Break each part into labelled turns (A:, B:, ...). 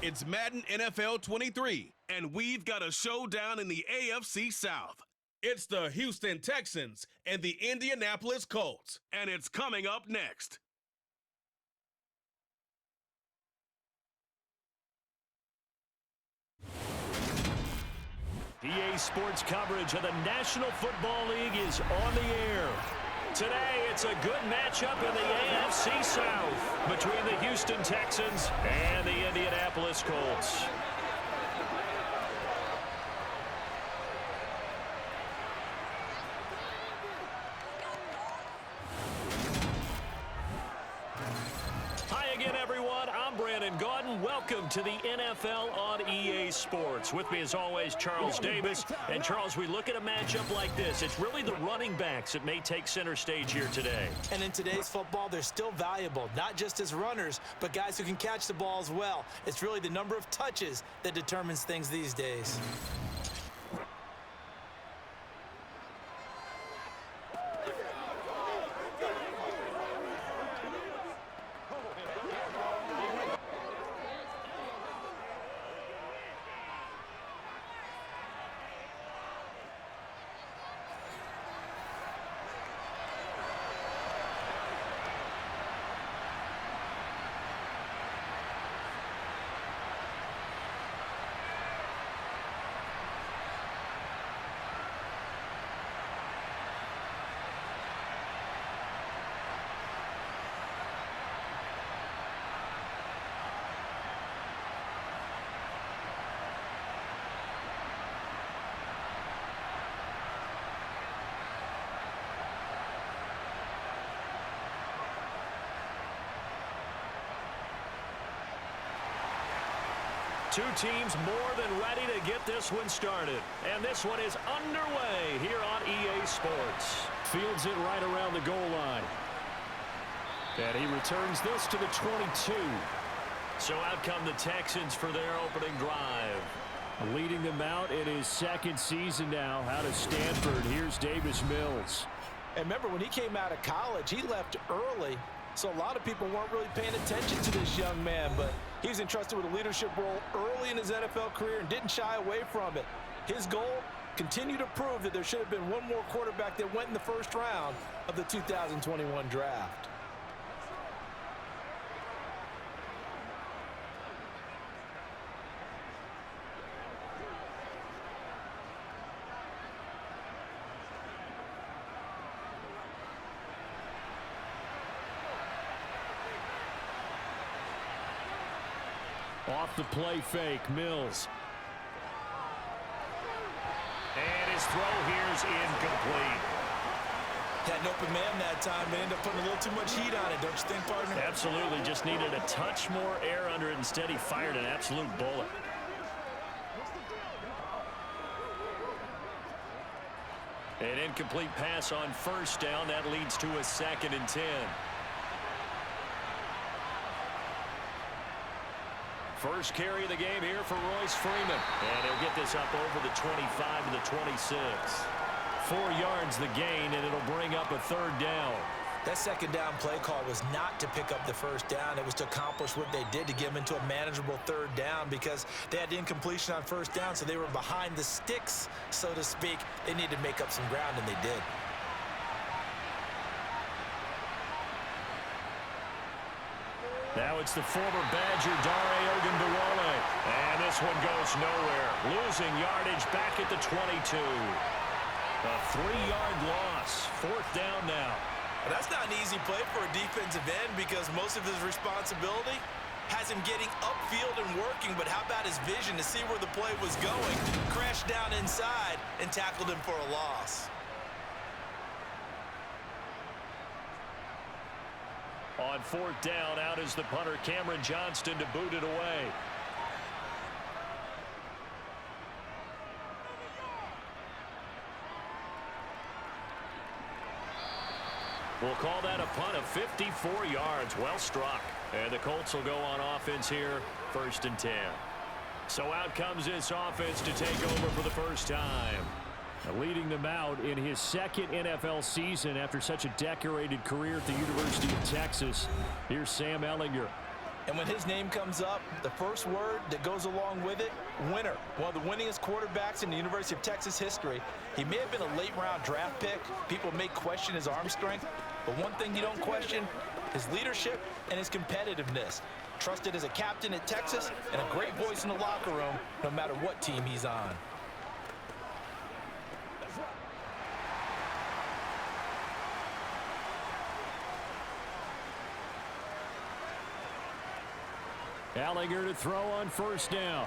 A: It's Madden NFL 23, and we've got a showdown in the AFC South. It's the Houston Texans and the Indianapolis Colts, and it's coming up next.
B: EA Sports coverage of the National Football League is on the air. Today, it's a good matchup in the AFC South between the Houston Texans and the Indianapolis Colts. Welcome to the NFL on EA Sports. With me as always, Charles Davis. And Charles, we look at a matchup like this. It's really the running backs that may take center stage here today.
C: And in today's football, they're still valuable, not just as runners, but guys who can catch the ball as well. It's really the number of touches that determines things these days.
B: Two teams more than ready to get this one started. And this one is underway here on EA Sports. Fields it right around the goal line. And he returns this to the 22. So out come the Texans for their opening drive. Leading them out in his second season now out of Stanford. Here's Davis Mills.
C: And remember, when he came out of college, he left early. So a lot of people weren't really paying attention to this young man, but he was entrusted with a leadership role early in his NFL career and didn't shy away from it. His goal, continue to prove that there should have been one more quarterback that went in the first round of the 2021 draft.
B: Off the play fake, Mills. And his throw here's incomplete.
C: Had an open man that time, but ended up putting a little too much heat on it, don't you think, partner?
B: Absolutely, just needed a touch more air under it. Instead, he fired an absolute bullet. An incomplete pass on first down. That leads to a 2nd and 10. First carry of the game here for Royce Freeman. And he'll get this up over the 25 to the 26. 4 yards the gain, and it'll bring up a 3rd down.
C: That 2nd down play call was not to pick up the 1st down. It was to accomplish what they did to get them into a manageable 3rd down because they had incompletion on 1st down, so they were behind the sticks, so to speak. They needed to make up some ground, and they did.
B: Now it's the former Badger, Dare Ogunbowale. And this one goes nowhere. Losing yardage back at the 22. A 3-yard loss. 4th down now.
C: Well, that's not an easy play for a defensive end because most of his responsibility has him getting upfield and working, but how about his vision to see where the play was going? Crashed down inside and tackled him for a loss.
B: On 4th down, out is the punter, Cameron Johnston, to boot it away. We'll call that a punt of 54 yards. Well struck. And the Colts will go on offense here, 1st and 10. So out comes this offense to take over for the first time. Leading them out in his 2nd NFL season after such a decorated career at the University of Texas. Here's Sam Ehlinger.
C: And when his name comes up, the first word that goes along with it, winner. One of the winningest quarterbacks in the University of Texas history. He may have been a late-round draft pick. People may question his arm strength. But one thing you don't question, his leadership and his competitiveness. Trusted as a captain at Texas and a great voice in the locker room no matter what team he's on.
B: Gallagher to throw on first down.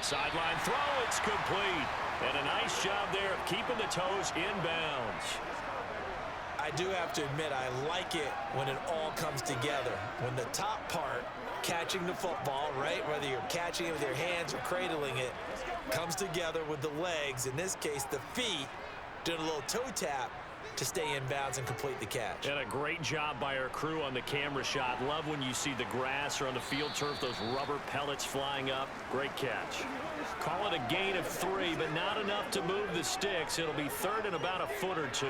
B: Sideline throw, it's complete. And a nice job there of keeping the toes inbounds.
C: I do have to admit, I like it when it all comes together. When the top part, catching the football, right, whether you're catching it with your hands or cradling it, comes together with the legs, in this case the feet, doing a little toe tap to stay in bounds and complete the catch.
B: And a great job by our crew on the camera shot. Love when you see the grass or on the field turf, those rubber pellets flying up. Great catch. Call it a gain of 3, but not enough to move the sticks. It'll be third and about a foot or 2.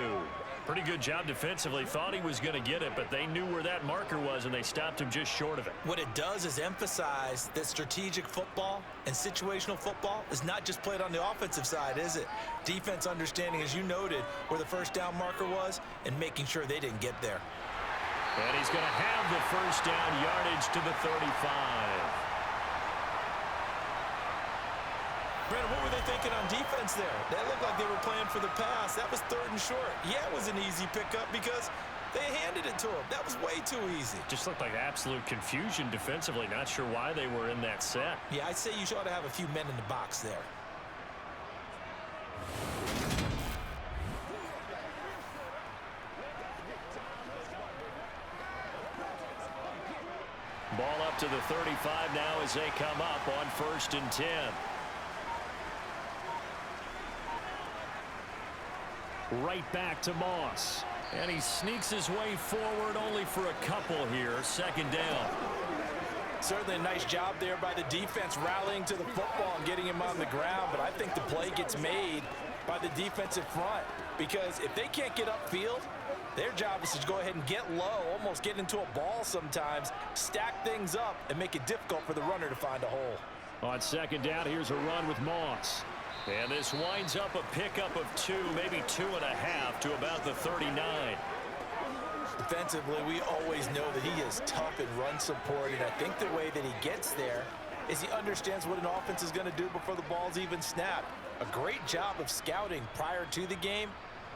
B: Pretty good job defensively. Thought he was going to get it, but they knew where that marker was, and they stopped him just short of it.
C: What it does is emphasize that strategic football and situational football is not just played on the offensive side, is it? Defense understanding, as you noted, where the first down marker was and making sure they didn't get there.
B: And he's going to have the first down yardage to the 35.
C: Brandon, what were they thinking on defense there? That looked like they were playing for the pass. That was third and short. Yeah, it was an easy pickup because they handed it to him. That was way too easy.
B: Just looked like absolute confusion defensively. Not sure why they were in that set.
C: Yeah, I'd say you ought to have a few men in the box there.
B: Ball up to the 35 now as they come up on 1st and 10. Right back to Moss. And he sneaks his way forward only for a couple here. 2nd down.
C: Certainly a nice job there by the defense rallying to the football and getting him on the ground. But I think the play gets made by the defensive front. Because if they can't get upfield, their job is to go ahead and get low, almost get into a ball sometimes, stack things up, and make it difficult for the runner to find a hole.
B: On 2nd down, here's a run with Moss. And this winds up a pickup of 2, maybe 2.5 to about the 39.
C: Defensively, we always know that he is tough in run support, and I think the way that he gets there is he understands what an offense is going to do before the ball's even snapped. A great job of scouting prior to the game,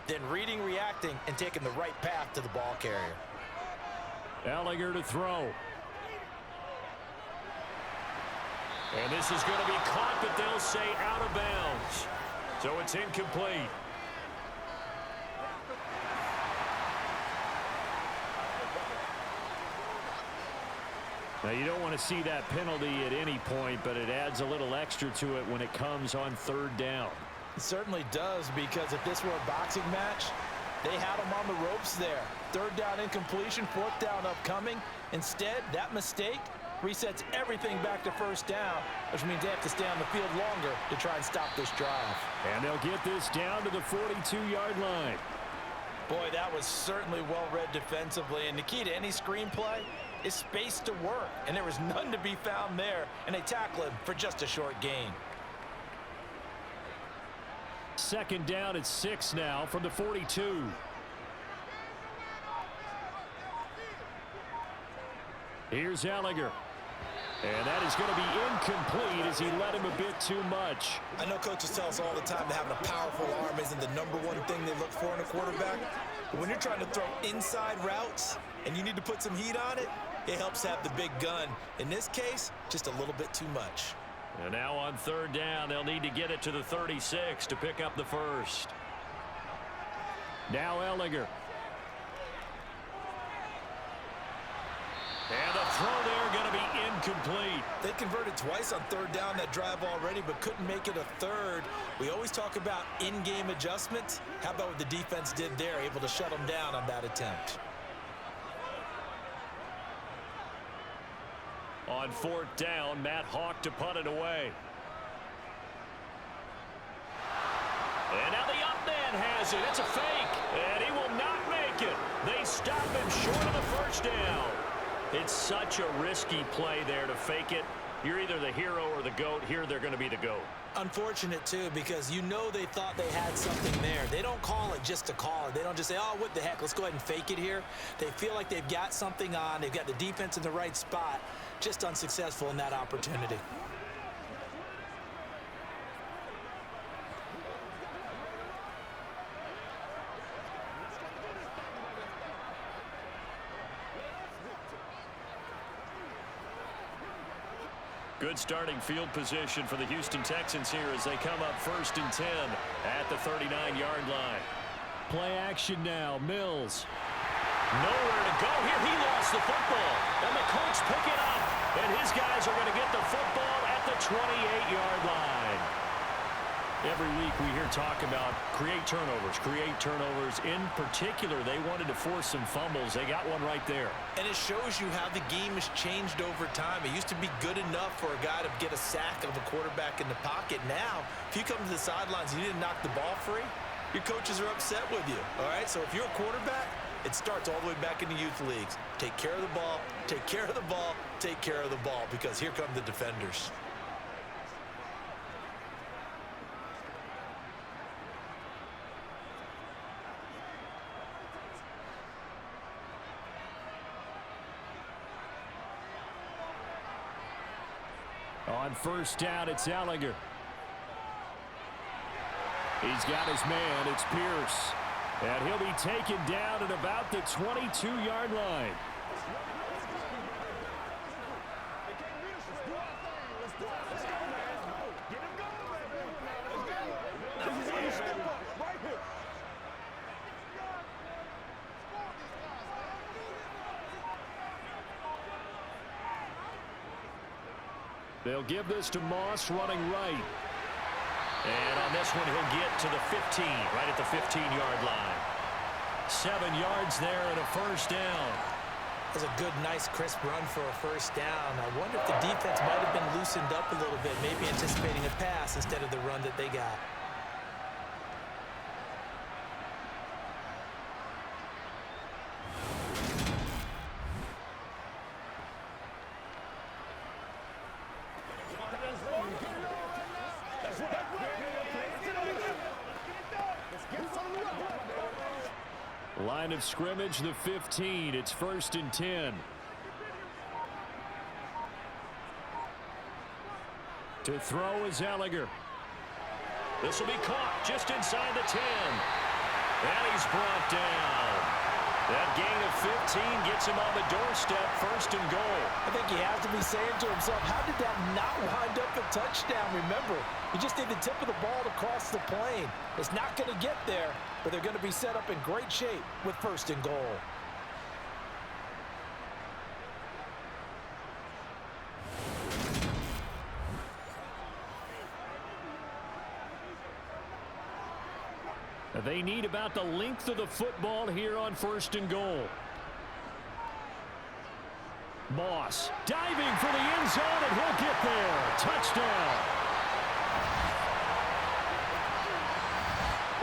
C: then reading, reacting, and taking the right path to the ball carrier.
B: Gallagher to throw. And this is going to be caught, but they'll say out of bounds. So it's incomplete. Now, you don't want to see that penalty at any point, but it adds a little extra to it when it comes on 3rd down.
C: It certainly does, because if this were a boxing match, they had him on the ropes there. 3rd down incompletion, 4th down upcoming. Instead, that mistake resets everything back to 1st down, which means they have to stay on the field longer to try and stop this drive.
B: And they'll get this down to the 42-yard line.
C: Boy, that was certainly well-read defensively, and the key to any screenplay is space to work, and there was none to be found there, and they tackle him for just a short gain.
B: 2nd down at 6 now from the 42. Here's Gallagher. And that is going to be incomplete as he led him a bit too much.
C: I know coaches tell us all the time that having a powerful arm isn't the #1 thing they look for in a quarterback. But when you're trying to throw inside routes and you need to put some heat on it, it helps have the big gun. In this case, just a little bit too much.
B: And now on 3rd down, they'll need to get it to the 36 to pick up the first. Now Gallagher. And the throw there going to be incomplete.
C: They converted twice on 3rd down that drive already, but couldn't make it a 3rd. We always talk about in-game adjustments. How about what the defense did there, able to shut them down on that attempt?
B: On 4th down, Matt Hawk to punt it away. And now the up man has it. It's a fake, and he will not make it. They stop him short of the 1st down. It's such a risky play there to fake it. You're either the hero or the GOAT. Here they're going to be the GOAT.
C: Unfortunate, too, because you know they thought they had something there. They don't call it just to call it. They don't just say, oh, what the heck, let's go ahead and fake it here. They feel like they've got something on. They've got the defense in the right spot. Just unsuccessful in that opportunity.
B: Good starting field position for the Houston Texans here as they come up 1st and 10 at the 39-yard line. Play action now. Mills. Nowhere to go here. He lost the football. And the Colts pick it up. And his guys are going to get the football at the 28-yard line. Every week we hear talk about create turnovers. In particular, they wanted to force some fumbles. They got one right there.
C: And it shows you how the game has changed over time. It used to be good enough for a guy to get a sack of a quarterback in the pocket. Now, if you come to the sidelines and you didn't knock the ball free, your coaches are upset with you. All right, so if you're a quarterback, it starts all the way back in the youth leagues. Take care of the ball, take care of the ball, take care of the ball, because here come the defenders.
B: On 1st down, it's Ellinger. He's got his man. It's Pierce. And he'll be taken down at about the 22-yard line. They'll give this to Moss running right. And on this one, he'll get to the 15, right at the 15-yard line. 7 yards there and a 1st down.
C: That's a good, nice, crisp run for a 1st down. I wonder if the defense might have been loosened up a little bit, maybe anticipating a pass instead of the run that they got.
B: Line of scrimmage, the 15. It's 1st and 10. To throw is Ellinger. This will be caught just inside the 10. And he's brought down. That gain of 15 gets him on the doorstep, 1st and goal.
C: I think he has to be saying to himself, how did that not wind up a touchdown? Remember, you just need the tip of the ball to cross the plane. It's not going to get there, but they're going to be set up in great shape with 1st and goal.
B: They need about the length of the football here on 1st and goal. Moss diving for the end zone, and he'll get there. Touchdown.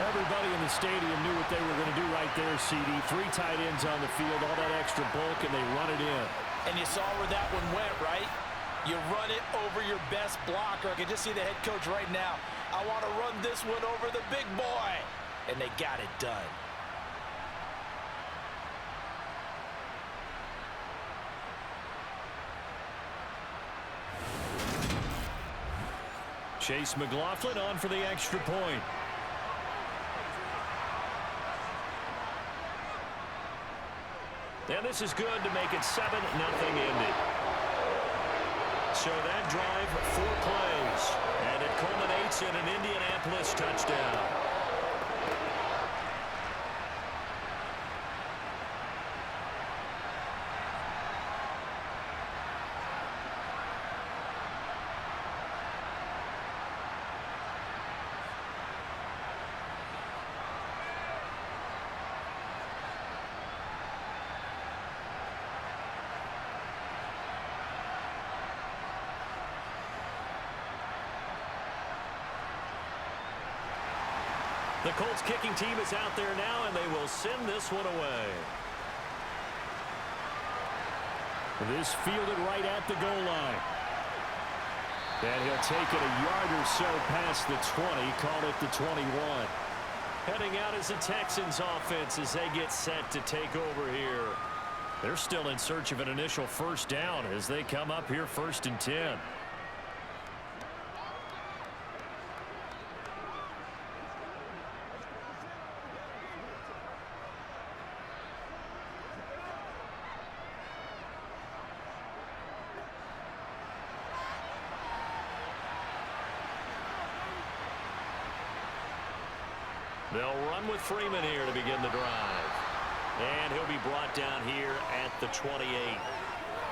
B: Everybody in the stadium knew what they were going to do right there, CD. 3 tight ends on the field, all that extra bulk, and they run it in.
C: And you saw where that one went, right? You run it over your best blocker. I can just see the head coach right now. I want to run this one over the big boy. And they got it done.
B: Chase McLaughlin on for the extra point. And this is good to make it 7-0 Indy. So that drive, 4 plays. And it culminates in an Indianapolis touchdown. The Colts kicking team is out there now, and they will send this one away. This fielded right at the goal line. And he'll take it a yard or so past the 20, call it the 21. Heading out as the Texans offense as they get set to take over here. They're still in search of an initial first down as they come up here 1st and 10. They'll run with Freeman here to begin the drive. And he'll be brought down here at the 28.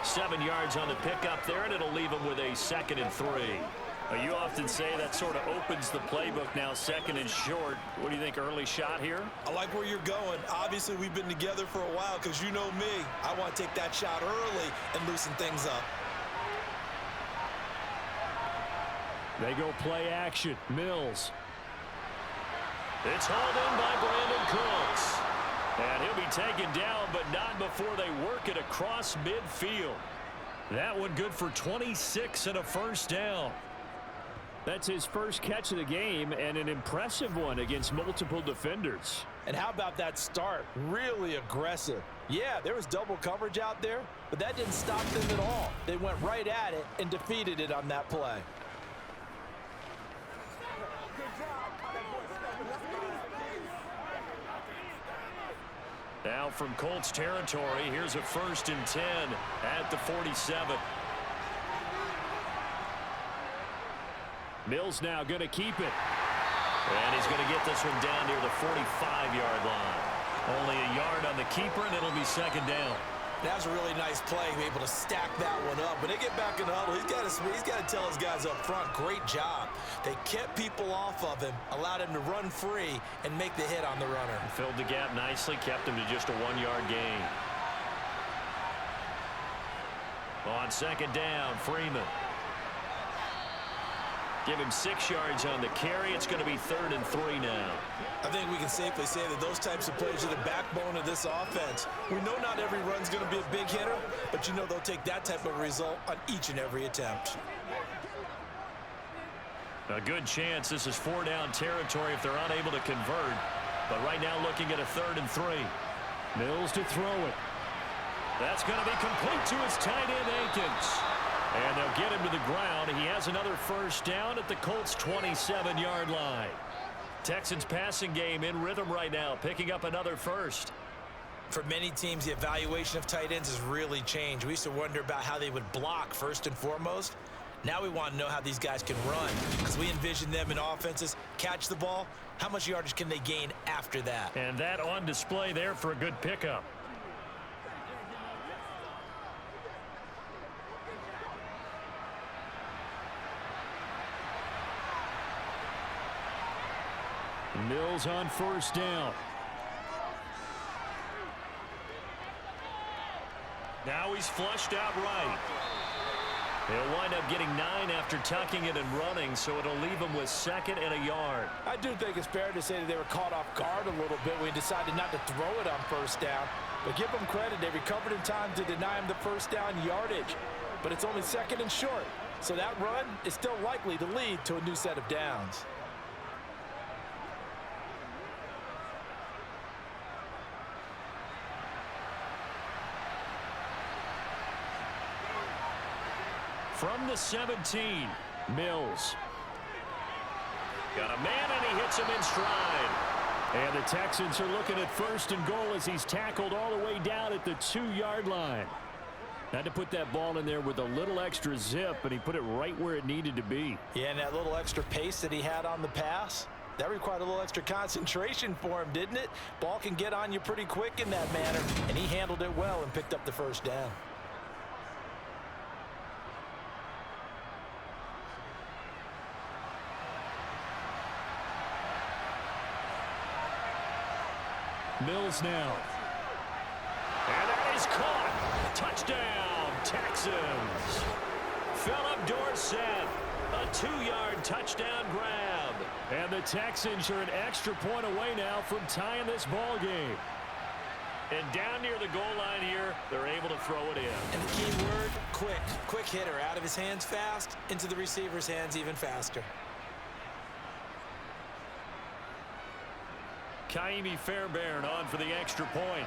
B: 7 yards on the pickup there, and it'll leave him with a 2nd and 3. You often say that sort of opens the playbook now, 2nd and short. What do you think, early shot here?
C: I like where you're going. Obviously, we've been together for a while because you know me. I want to take that shot early and loosen things up.
B: They go play action. Mills. It's hauled in by Brandon Cooks. And he'll be taken down, but not before they work it across midfield. That one good for 26 and a first down. That's his first catch of the game, and an impressive one against multiple defenders.
C: And how about that start? Really aggressive. Yeah, there was double coverage out there, but that didn't stop them at all. They went right at it and defeated it on that play.
B: Now from Colts territory, here's a 1st and 10 at the 47. Mills now going to keep it. And he's going to get this one down near the 45-yard line. Only a yard on the keeper, and it'll be 2nd down.
C: That was a really nice play, able to stack that one up. When they get back in the huddle, he's got to tell his guys up front, great job. They kept people off of him, allowed him to run free, and make the hit on the runner.
B: Filled the gap nicely, kept him to just a 1-yard gain. On 2nd down, Freeman. Give him 6 yards on the carry. It's going to be 3rd and 3 now.
C: I think we can safely say that those types of plays are the backbone of this offense. We know not every run's going to be a big hitter, but you know they'll take that type of result on each and every attempt.
B: A good chance this is 4-down territory if they're unable to convert. But right now looking at a 3rd and 3. Mills to throw it. That's going to be complete to his tight end, Akins. And they'll get him to the ground. He has another first down at the Colts' 27-yard line. Texans passing game in rhythm right now, picking up another first.
C: For many teams, the evaluation of tight ends has really changed. We used to wonder about how they would block first and foremost. Now we want to know how these guys can run, because we envision them in offenses catch the ball. How much yardage can they gain after that?
B: And that on display there for a good pickup. Mills on first down. Now he's flushed out right. He'll wind up getting 9 after tucking it and running, so it'll leave him with 2nd and a yard.
C: I do think it's fair to say that they were caught off guard a little bit when he decided not to throw it on first down. But give them credit, they recovered in time to deny him the first down yardage. But it's only 2nd and short, so that run is still likely to lead to a new set of downs.
B: From the 17, Mills. Got a man, and he hits him in stride. And the Texans are looking at 1st and goal as he's tackled all the way down at the 2-yard line. Had to put that ball in there with a little extra zip, and he put it right where it needed to be.
C: Yeah, and that little extra pace that he had on the pass, that required a little extra concentration for him, didn't it? Ball can get on you pretty quick in that manner, and he handled it well and picked up the first down.
B: Mills now. And that is caught. Touchdown, Texans. Philip Dorsett, a 2-yard touchdown grab. And the Texans are an extra point away now from tying this ball game. And down near the goal line here, they're able to throw it in.
C: And the key word, quick. Quick hitter. Out of his hands fast, into the receiver's hands even faster.
B: Kaimi Fairbairn on for the extra point.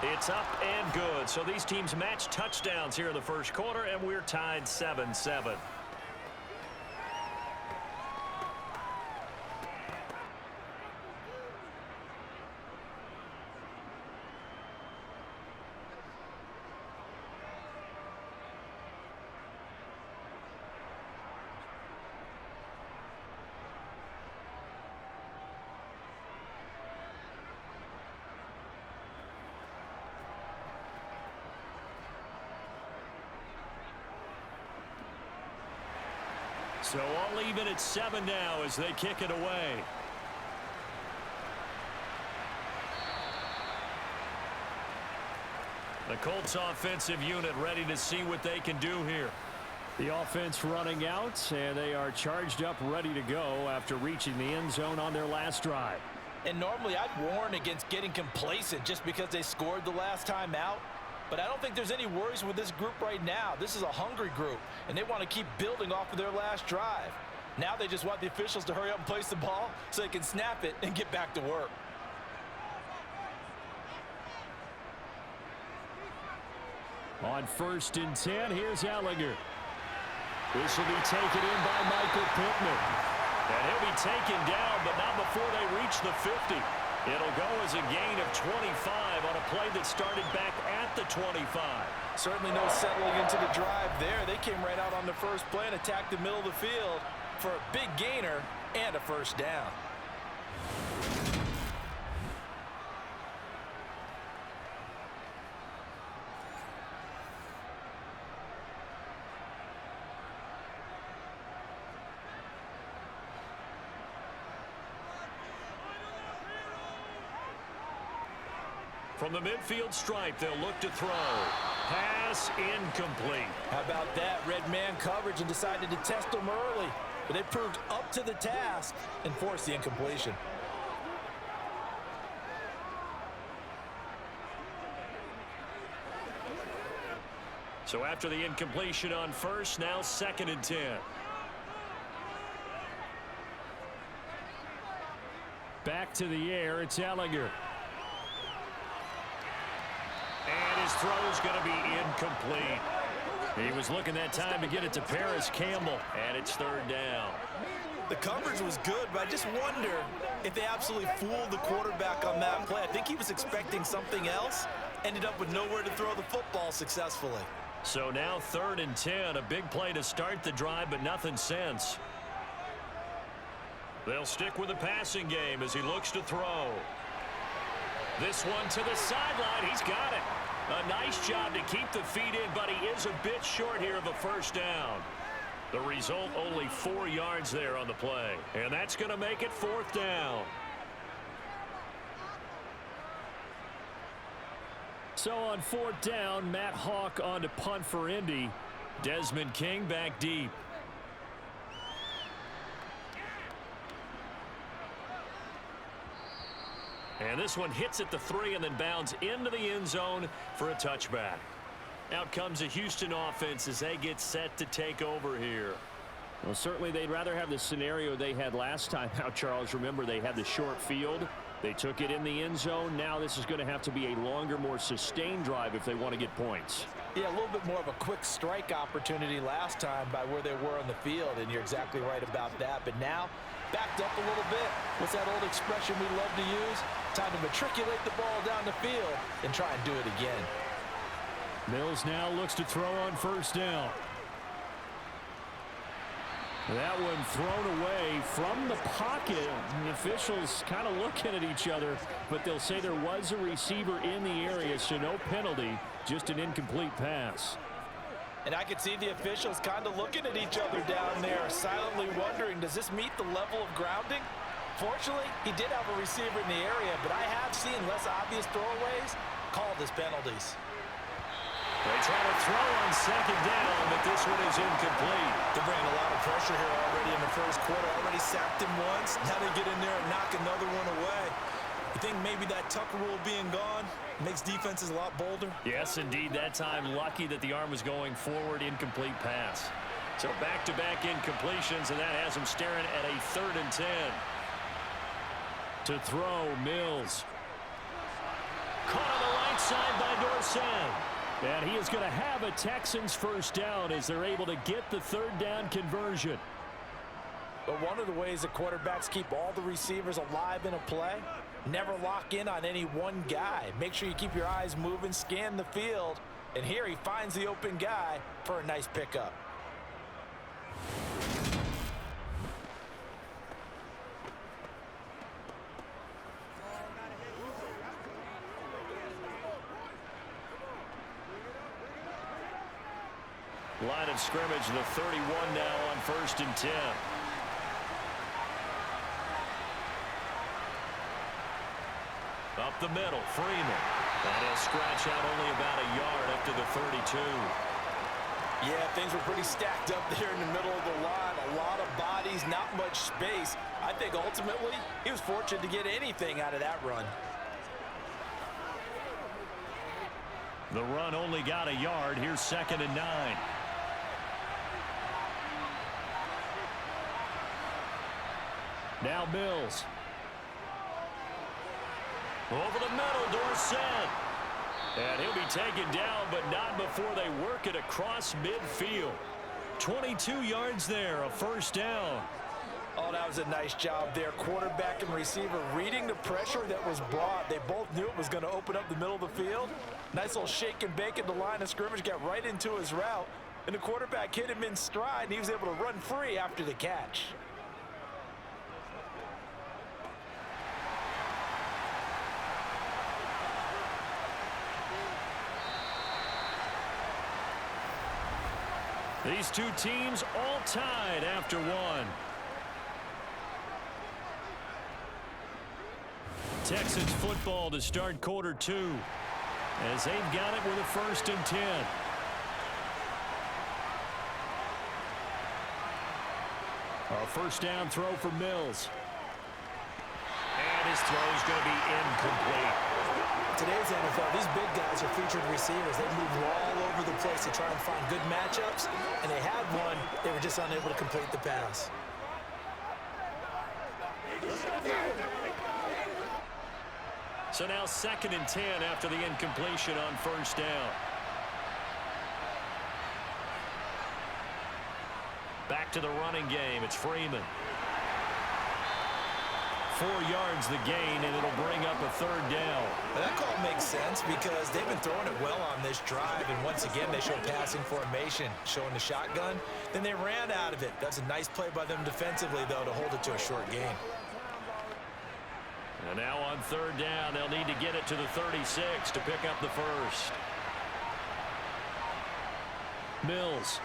B: It's up and good. So these teams match touchdowns here in the first quarter, and we're tied 7-7. So all even at 7 now as they kick it away. The Colts offensive unit ready to see what they can do here. The offense running out, and they are charged up, ready to go after reaching the end zone on their last drive.
C: And normally I'd warn against getting complacent just because they scored the last time out. But I don't think there's any worries with this group right now. This is a hungry group, and they want to keep building off of their last drive. Now they just want the officials to hurry up and place the ball so they can snap it and get back to work.
B: On 1st and 10, here's Ellinger. This will be taken in by Michael Pittman. And he'll be taken down, but not before they reach the 50. It'll go as a gain of 25 on a play that started back at the 25.
C: Certainly no settling into the drive there. They came right out on the first play and attacked the middle of the field for a big gainer and a first down.
B: From the midfield stripe, they'll look to throw. Pass incomplete.
C: How about that? Red man coverage and decided to test them early. But they proved up to the task and forced the incompletion.
B: So after the incompletion on first, now 2nd and 10. Back to the air, it's Ellinger. And his throw's going to be incomplete. He was looking that time to get it to Paris Campbell, and it's 3rd down.
C: The coverage was good, but I just wonder if they absolutely fooled the quarterback on that play. I think he was expecting something else, ended up with nowhere to throw the football successfully.
B: So now 3rd and 10, a big play to start the drive, but nothing since. They'll stick with the passing game as he looks to throw. This one to the sideline. He's got it. A nice job to keep the feet in, but he is a bit short here of a first down. The result, only 4 yards there on the play. And that's going to make it 4th down. So on 4th down, Matt Hawk on to punt for Indy. Desmond King back deep. And this one hits at the 3 and then bounds into the end zone for a touchback. Out comes the Houston offense as they get set to take over here.
D: Well, certainly they'd rather have the scenario they had last time out, Charles. Remember, they had the short field. They took it in the end zone. Now this is going to have to be a longer, more sustained drive if they want to get points.
C: Yeah, a little bit more of a quick strike opportunity last time by where they were on the field, and you're exactly right about that. But now, backed up a little bit. What's that old expression we love to use? Time to matriculate the ball down the field and try and do it again.
B: Mills now looks to throw on 1st down. That one thrown away from the pocket. The officials kind of looking at each other, but they'll say there was a receiver in the area, so no penalty, just an incomplete pass.
C: And I could see the officials kind of looking at each other down there, silently wondering, does this meet the level of grounding? Fortunately, he did have a receiver in the area, but I have seen less obvious throwaways called as penalties.
B: They try to throw on 2nd down, but this one is incomplete.
C: They're bringing a lot of pressure here already in the first quarter. Already sacked him once. Now they get in there and knock another one away. You think maybe that Tucker rule being gone makes defenses a lot bolder?
B: Yes, indeed. That time, lucky that the arm was going forward. Incomplete pass. So back-to-back incompletions, and that has him staring at a 3rd and 10. To throw, Mills. Caught on the right side by Dorsett. And he is going to have a Texans first down as they're able to get the 3rd down conversion.
C: But one of the ways that quarterbacks keep all the receivers alive in a play, never lock in on any one guy. Make sure you keep your eyes moving, scan the field. And here he finds the open guy for a nice pickup.
B: Line of scrimmage, the 31 now on 1st and 10. Up the middle, Freeman. And he'll scratch out only about a yard up to the 32.
C: Yeah, things were pretty stacked up there in the middle of the line. A lot of bodies, not much space. I think ultimately he was fortunate to get anything out of that run.
B: The run only got a yard. Here's 2nd and 9. Now Mills. Over the middle, Dorsett. And he'll be taken down, but not before they work it across midfield. 22 yards there, a 1st down.
C: Oh, that was a nice job there. Quarterback and receiver reading the pressure that was brought. They both knew it was going to open up the middle of the field. Nice little shake and bake at the line of scrimmage, got right into his route. And the quarterback hit him in stride, and he was able to run free after the catch.
B: These two teams all tied after one. Texans football to start quarter 2 as they've got it with a 1st and 10. A 1st down throw for Mills. And his throw is going to be incomplete.
C: Today's NFL, these big guys are featured receivers. They move all over the place to try and find good matchups, and they had one. They were just unable to complete the pass.
B: So now 2nd and 10 after the incompletion on 1st down. Back to the running game. It's Freeman. 4 yards the gain, and it'll bring up a 3rd down.
C: That call makes sense because they've been throwing it well on this drive, and once again they show passing formation, showing the shotgun. Then they ran out of it. That's a nice play by them defensively, though, to hold it to a short gain.
B: And now on 3rd down, they'll need to get it to the 36 to pick up the 1st. Mills.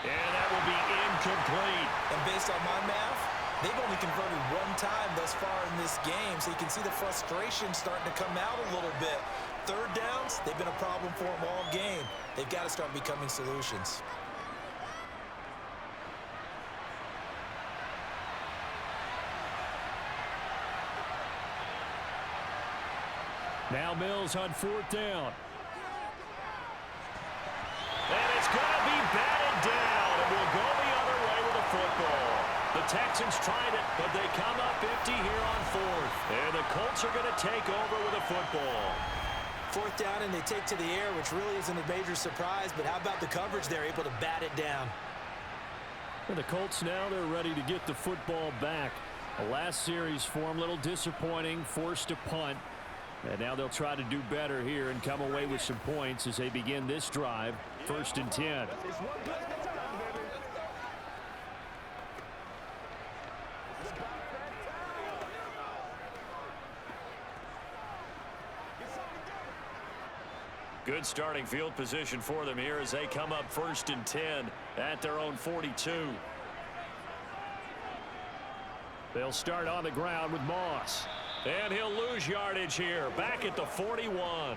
B: And that will be incomplete.
C: And based on my math, they've only converted one time thus far in this game, so you can see the frustration starting to come out a little bit. 3rd downs, they've been a problem for them all game. They've got to start becoming solutions.
B: Now Mills on 4th down. And it's going to be batted down, and we'll go the other way with the football. The Texans tried it, but they come up empty here on 4th. And the Colts are going to take over with a football.
C: 4th down, and they take to the air, which really isn't a major surprise, but how about the coverage? They're able to bat it down.
B: And the Colts now, they're ready to get the football back. The last series for them, a little disappointing, forced a punt. And now they'll try to do better here and come away with some points as they begin this drive. 1st and 10. Good starting field position for them here as they come up 1st and 10 at their own 42. They'll start on the ground with Moss. And he'll lose yardage here, back at the 41.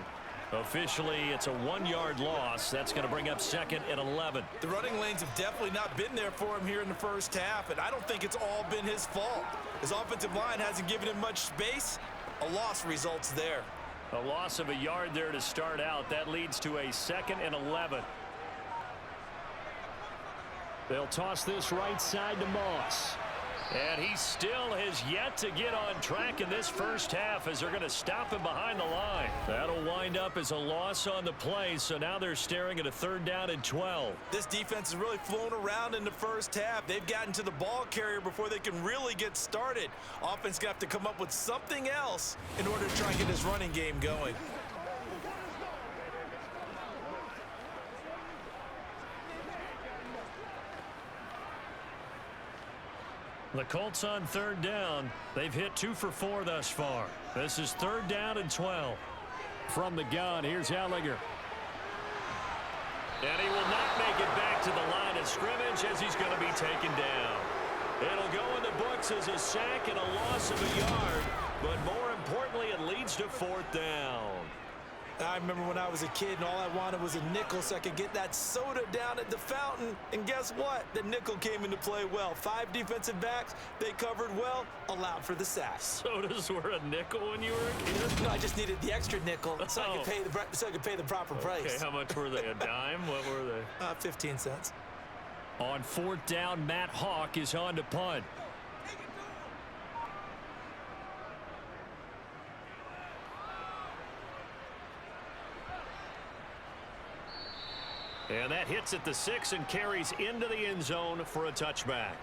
B: Officially, it's a 1-yard loss. That's going to bring up 2nd and 11.
C: The running lanes have definitely not been there for him here in the first half, and I don't think it's all been his fault. His offensive line hasn't given him much space. A loss results there.
B: A loss of a yard there to start out. That leads to a 2nd and 11. They'll toss this right side to Moss. And he still has yet to get on track in this first half as they're going to stop him behind the line. That'll wind up as a loss on the play, so now they're staring at a 3rd down and 12.
C: This defense has really flown around in the first half. They've gotten to the ball carrier before they can really get started. Offense going to have to come up with something else in order to try and get his running game going.
B: The Colts on 3rd down. They've hit 2 for 4 thus far. This is 3rd down and 12. From the gun, here's Ellinger. And he will not make it back to the line of scrimmage as he's going to be taken down. It'll go in the books as a sack and a loss of a yard, but more importantly, it leads to 4th down.
C: I remember when I was a kid and all I wanted was a nickel so I could get that soda down at the fountain. And guess what? The nickel came into play well. 5 defensive backs, they covered well, allowed for the sack.
B: Sodas were a nickel when you were a kid?
C: No, I just needed the extra nickel so I could pay the proper price.
B: Okay, how much were they? A dime? What were they?
C: 15 cents.
B: On 4th down, Matt Hawk is on to punt. And that hits at the 6 and carries into the end zone for a touchback.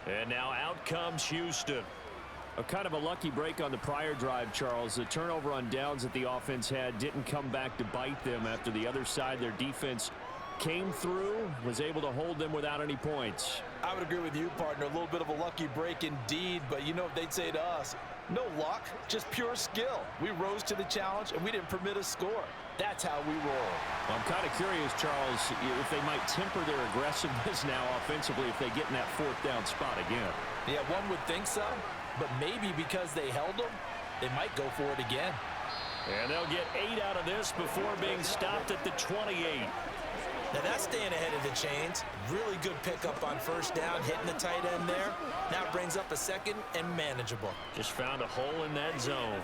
B: And now out comes Houston. A kind of a lucky break on the prior drive, Charles. The turnover on downs that the offense had didn't come back to bite them after the other side. Their defense came through, was able to hold them without any points.
C: I would agree with you, partner. A little bit of a lucky break indeed, but you know what they'd say to us. No luck, just pure skill. We rose to the challenge, and we didn't permit a score. That's how we roll.
D: I'm kind of curious, Charles, if they might temper their aggressiveness now offensively if they get in that 4th down spot again.
C: Yeah, one would think so, but maybe because they held them, they might go for it again.
B: And they'll get 8 out of this before being stopped at the 28.
C: Now that's staying ahead of the chains. Really good pickup on 1st down, hitting the tight end there. Now brings up a 2nd and manageable.
B: Just found a hole in that zone.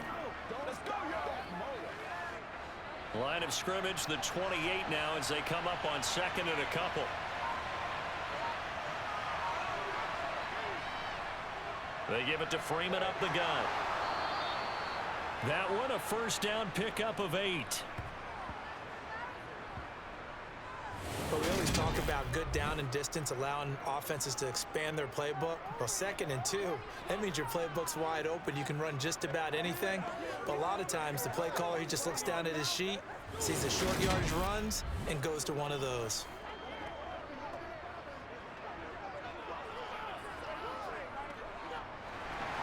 B: Line of scrimmage, the 28 now as they come up on 2nd and a couple. They give it to Freeman up the gun. That one a 1st down pickup of 8.
C: But we always talk about good down and distance, allowing offenses to expand their playbook. Well, 2nd and 2, that means your playbook's wide open. You can run just about anything. But a lot of times, the play caller, he just looks down at his sheet, sees the short yardage runs, and goes to one of those.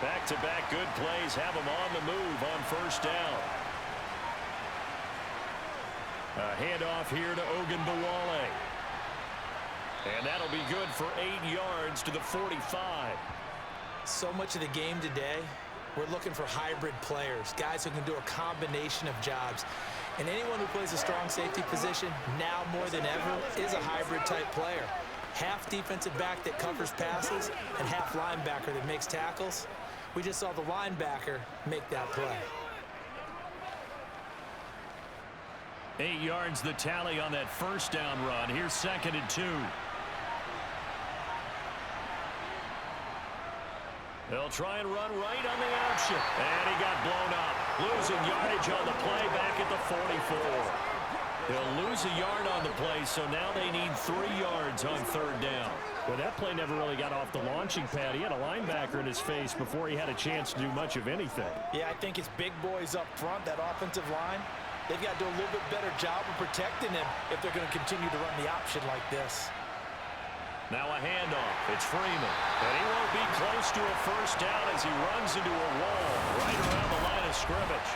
B: Back-to-back good plays have them on the move on 1st down. A handoff here to Ogunbowale. And that'll be good for 8 yards to the 45.
C: So much of the game today, we're looking for hybrid players, guys who can do a combination of jobs. And anyone who plays a strong safety position, now more than ever, is a hybrid-type player. Half defensive back that covers passes and half linebacker that makes tackles. We just saw the linebacker make that play.
B: 8 yards the tally on that 1st down run. Here's 2nd and 2. They'll try and run right on the option. And he got blown up. Losing yardage on the play back at the 44. They'll lose a yard on the play, so now they need 3 yards on 3rd down.
D: Well, that play never really got off the launching pad. He had a linebacker in his face before he had a chance to do much of anything.
C: Yeah, I think it's big boys up front, that offensive line. They've got to do a little bit better job of protecting him if they're going to continue to run the option like this.
B: Now a handoff. It's Freeman. And he won't be close to a 1st down as he runs into a wall right around the line of scrimmage.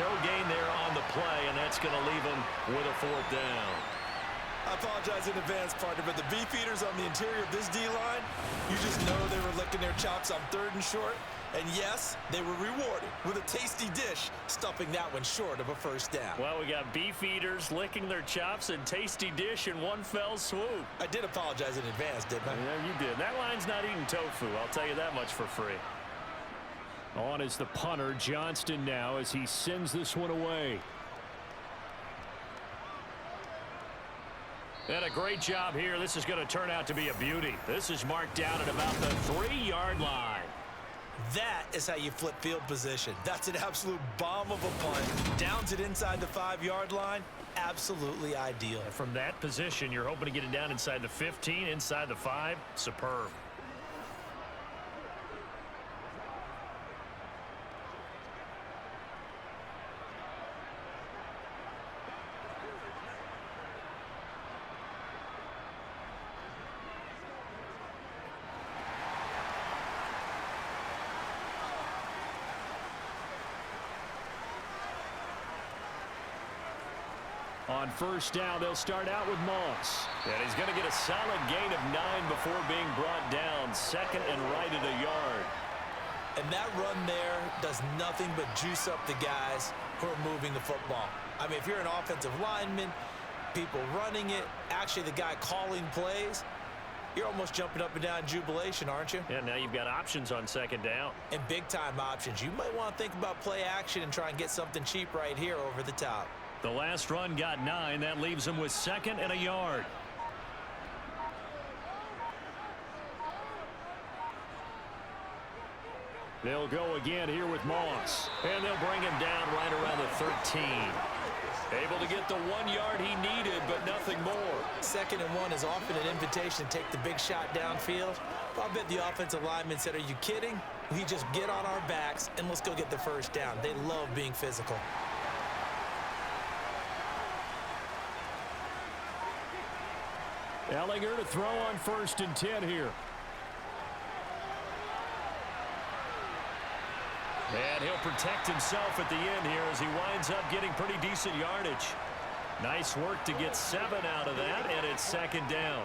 B: No gain there on the play, and that's going to leave him with a 4th down.
C: I apologize in advance, partner, but the beefeaters on the interior of this D-line, you just know they were licking their chops on 3rd and short. And yes, they were rewarded with a tasty dish, stuffing that one short of a first down.
B: Well, we got beefeaters licking their chops and tasty dish in one fell swoop.
C: I did apologize in advance, didn't I?
B: Yeah, you did. That line's not eating tofu, I'll tell you that much for free.
D: On is the punter, Johnston, now as he sends this one away.
B: And a great job here. This is going to turn out to be a beauty. This is marked down at about the 3-yard line.
C: That is how you flip field position. That's an absolute bomb of a punt. Downs it inside the 5-yard line. Absolutely ideal.
B: From that position, you're hoping to get it down inside the 15, inside the 5. Superb.
D: On first down, they'll start out with Moss.
B: And he's going to get a solid gain of 9 before being brought down. 2nd and right at a yard.
C: And that run there does nothing but juice up the guys who are moving the football. I mean, if you're an offensive lineman, people running it, actually the guy calling plays, you're almost jumping up and down in jubilation, aren't you?
B: Yeah, now you've got options on 2nd down.
C: And big-time options. You might want to think about play action and try and get something cheap right here over the top.
B: The last run got 9. That leaves him with 2nd and a yard.
D: They'll go again here with Moss.
B: And they'll bring him down right around the 13. Able to get the 1 yard he needed, but nothing more.
C: 2nd and 1 is often an invitation to take the big shot downfield. I bet the offensive lineman said, are you kidding? We just get on our backs and let's go get the first down. They love being physical.
D: Ellinger to throw on 1st and 10 here.
B: And he'll protect himself at the end here as he winds up getting pretty decent yardage. Nice work to get 7 out of that, and it's 2nd down.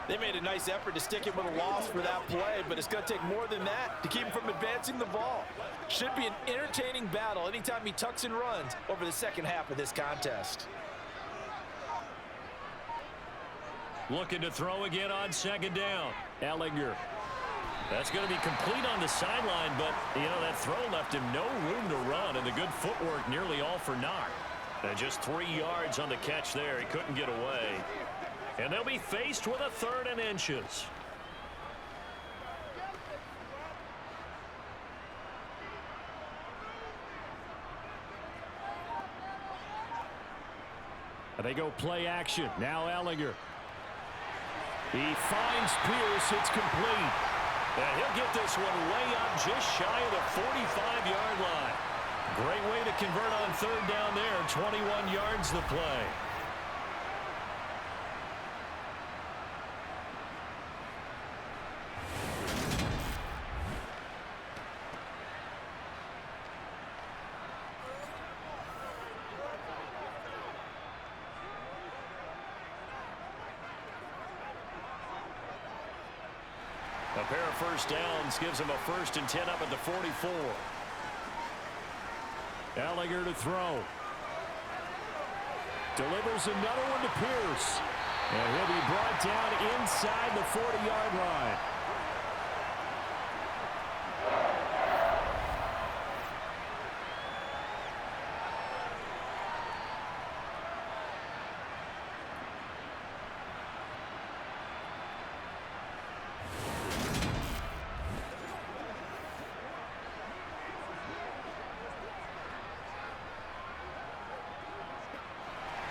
C: They made a nice effort to stick him with a loss for that play, but it's going to take more than that to keep him from advancing the ball. Should be an entertaining battle anytime he tucks and runs over the second half of this contest.
B: Looking to throw again on 2nd down.
D: Ellinger.
B: That's going to be complete on the sideline, but, you know, that throw left him no room to run, and the good footwork nearly all for naught. And just 3 yards on the catch there. He couldn't get away. And they'll be faced with a 3rd and inches.
D: They go play action. Now Ellinger. He finds Pierce. It's complete.
B: And he'll get this one way up just shy of the 45-yard line. Great way to convert on 3rd down there. 21 yards the play. A pair of first downs gives him a 1st and 10 up at the 44.
D: Ellinger to throw. Delivers another one to Pierce. And he'll be brought down inside the 40-yard line.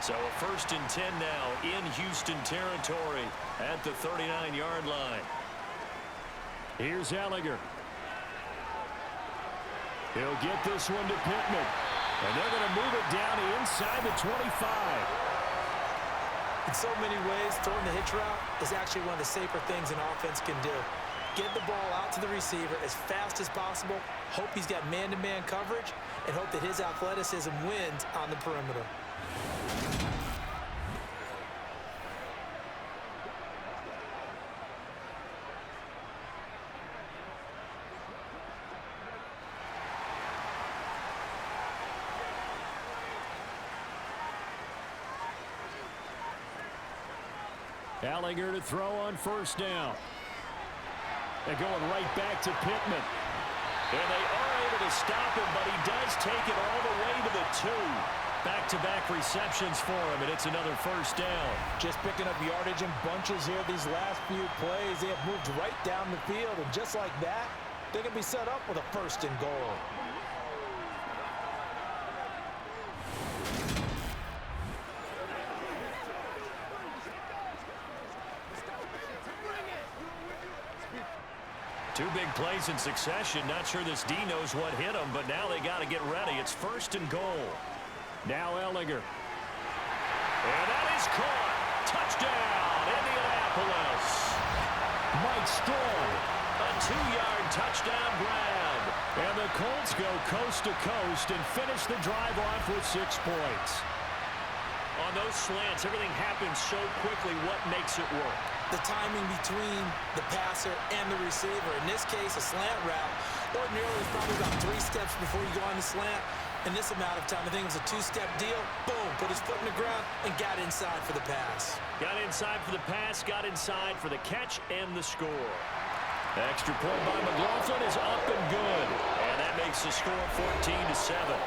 B: So a 1st and 10 now in Houston territory at the 39-yard line.
D: Here's Ellinger. He'll get this one to Pittman. And they're going to move it down inside the 25.
C: In so many ways, throwing the hitch route is actually one of the safer things an offense can do. Get the ball out to the receiver as fast as possible, hope he's got man-to-man coverage, and hope that his athleticism wins on the perimeter.
B: Ellinger to throw on first down. They're going right back to Pittman. And they are able to stop him, but he does take it all the way to the 2. Back-to-back receptions for him, and it's another first down.
C: Just picking up yardage in bunches here these last few plays. They have moved right down the field, and just like that, they can be set up with a first and goal.
B: Two big plays in succession. Not sure this D knows what hit him, but now they got to get ready. It's first and goal. Now Ellinger. And that is caught. Touchdown, Indianapolis. Mike Strong. A 2-yard touchdown grab. And the Colts go coast to coast and finish the drive off with 6 points. On those slants, everything happens so quickly. What makes it work?
C: The timing between the passer and the receiver. In this case, a slant route. Ordinarily, it's probably about 3 steps before you go on the slant. In this amount of time, I think it was a 2-step deal. Boom, put his foot in the ground and got inside for the pass.
B: Got inside for the pass, got inside for the catch and the score. Extra point by McLaughlin is up and good. And that makes the score 14-7.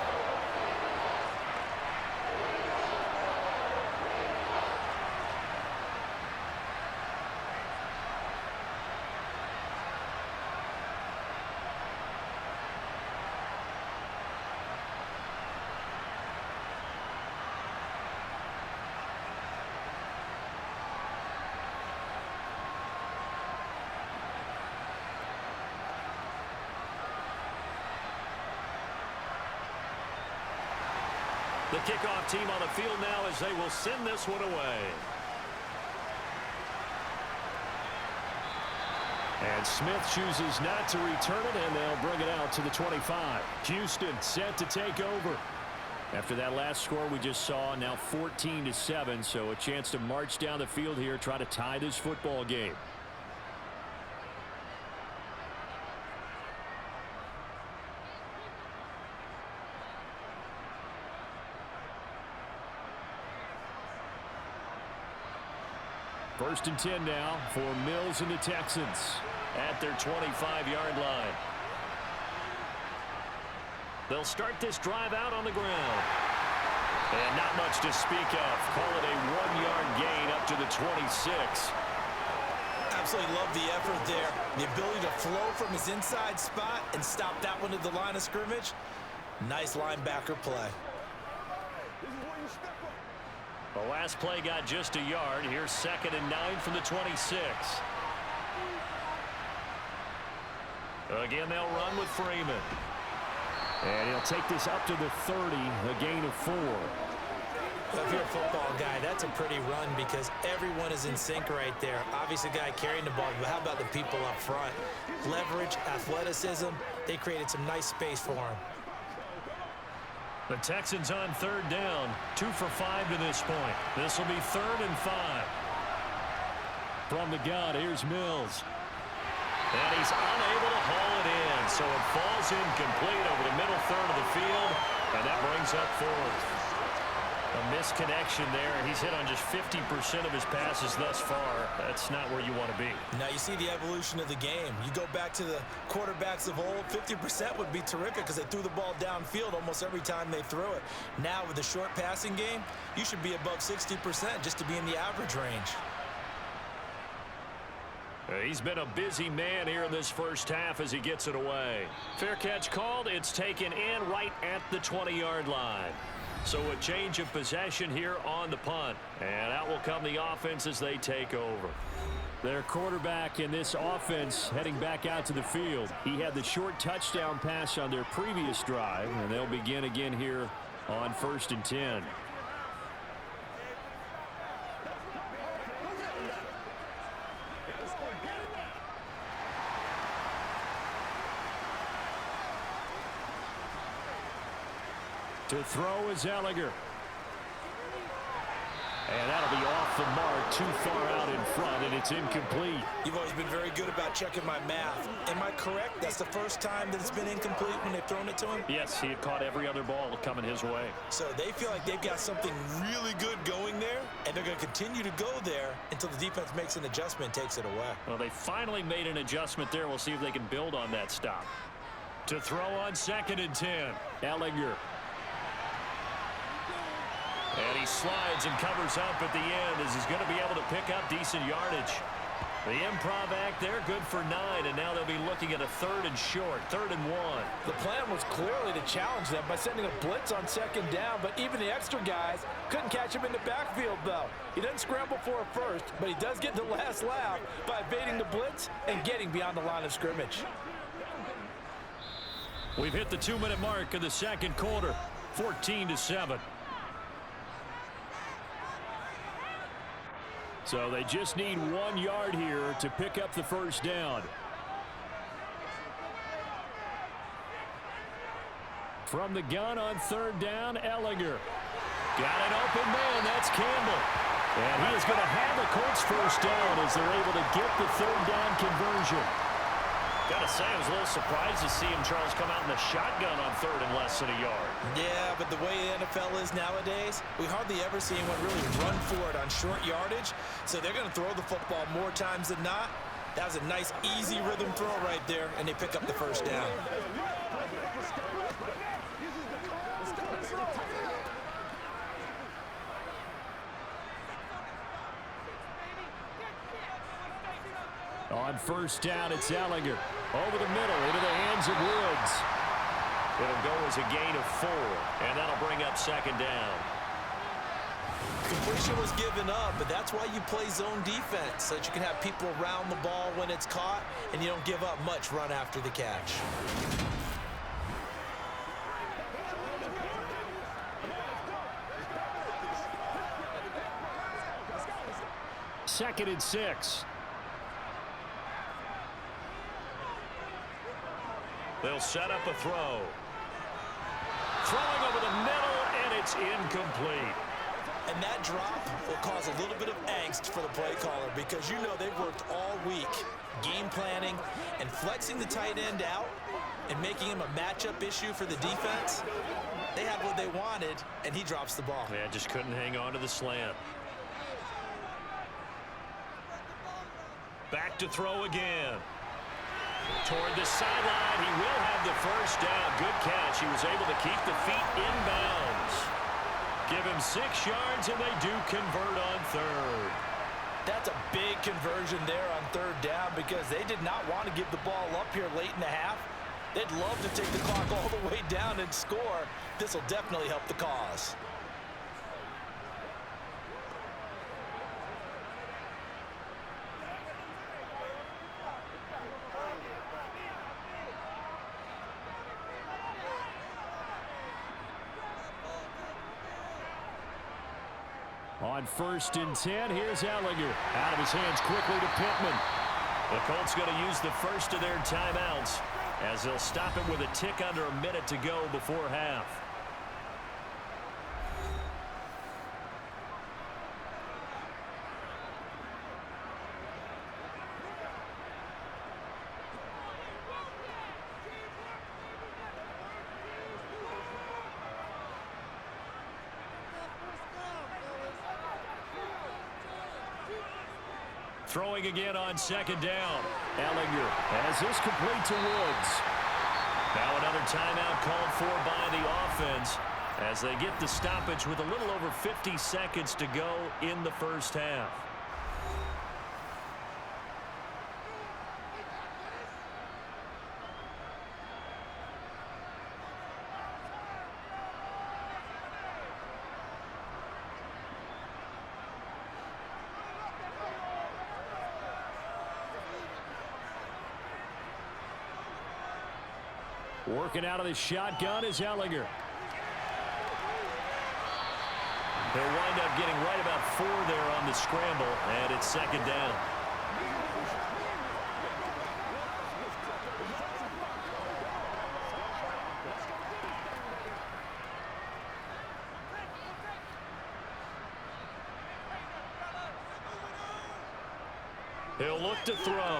B: The kickoff team on the field now as they will send this one away. And Smith chooses not to return it, and they'll bring it out to the 25. Houston set to take over. After that last score we just saw, now 14-7, so a chance to march down the field here, try to tie this football game. First and 10 now for Mills and the Texans at their 25-yard line. They'll start this drive out on the ground. And not much to speak of. Call it a 1-yard gain up to the 26.
C: Absolutely love the effort there. The ability to flow from his inside spot and stop that one at the line of scrimmage. Nice linebacker play.
B: The last play got just a yard. Here's 2nd and 9 from the 26. Again, they'll run with Freeman. And he'll take this up to the 30, a gain of 4.
C: Well, if you're a football guy, that's a pretty run because everyone is in sync right there. Obviously, the guy carrying the ball, but how about the people up front? Leverage, athleticism, they created some nice space for him.
B: The Texans on 3rd down, 2 for 5 to this point. This will be 3rd and 5. From the gun, here's Mills. And he's unable to haul it in, so it falls incomplete over the middle third of the field, and that brings up 4th. A misconnection there. He's hit on just 50% of his passes thus far. That's not where you want to be.
C: Now you see the evolution of the game. You go back to the quarterbacks of old, 50% would be terrific because they threw the ball downfield almost every time they threw it. Now with the short passing game, you should be above 60% just to be in the average range.
B: He's been a busy man here in this first half as he gets it away. Fair catch called. It's taken in right at the 20-yard line. So a change of possession here on the punt. And out will come the offense as they take over. Their quarterback in this offense heading back out to the field. He had the short touchdown pass on their previous drive, and they'll begin again here on 1st and 10. To throw is Ellinger. And that'll be off off the mark, too far out in front, and it's incomplete.
C: You've always been very good about checking my math. Am I correct? That's the first time that it's been incomplete when they've thrown it to him?
B: Yes, he had caught every other ball coming his way.
C: So they feel like they've got something really good going there, and they're going to continue to go there until the defense makes an adjustment and takes it away.
B: Well, they finally made an adjustment there. We'll see if they can build on that stop. To throw on 2nd and 10. Ellinger. And he slides and covers up at the end as he's going to be able to pick up decent yardage. The improv act there, good for 9, and now they'll be looking at a 3rd and short, 3rd and 1.
C: The plan was clearly to challenge them by sending a blitz on 2nd down, but even the extra guys couldn't catch him in the backfield, though. He doesn't scramble for a first, but he does get the last laugh by evading the blitz and getting beyond the line of scrimmage.
B: We've hit the 2-minute mark of the 2nd quarter, 14-7. So they just need 1 yard here to pick up the first down. From the gun on 3rd down, Ellinger. Got an open man, that's Campbell. And he is going to have the Colts first down as they're able to get the 3rd down conversion. Got to say, I was a little surprised to see him, Charles, come out in the shotgun on 3rd and less than a yard.
C: Yeah, but the way the NFL is nowadays, we hardly ever see anyone really run for it on short yardage. So they're going to throw the football more times than not. That was a nice, easy rhythm throw right there, and they pick up the first down.
B: On 1st down, it's Ellinger. Over the middle, into the hands of Woods. It'll go as a gain of 4, and that'll bring up 2nd down.
C: Completion was given up, but that's why you play zone defense, so that you can have people around the ball when it's caught, and you don't give up much run after the catch.
B: Second and 6. They'll set up a throw. Throwing over the middle, and it's incomplete.
C: And that drop will cause a little bit of angst for the play caller because you know they've worked all week game planning and flexing the tight end out and making him a matchup issue for the defense. They had what they wanted, and he drops the ball.
B: Yeah, just couldn't hang on to the slant. Back to throw again. Toward the sideline, he will have the first down. Good catch. He was able to keep the feet inbounds. Give him 6 yards, and they do convert on 3rd.
C: That's a big conversion there on 3rd down because they did not want to give the ball up here late in the half. They'd love to take the clock all the way down and score. This will definitely help the cause.
B: On 1st and 10, here's Ellinger. Out of his hands quickly to Pittman. The Colts going to use the first of their timeouts as they'll stop it with a tick under a minute to go before half. Throwing again on 2nd down. Ellinger has this complete to Woods. Now another timeout called for by the offense as they get the stoppage with a little over 50 seconds to go in the first half. Working out of the shotgun is Ellinger. They'll wind up getting right about 4 there on the scramble, and it's 2nd down. They'll look to throw.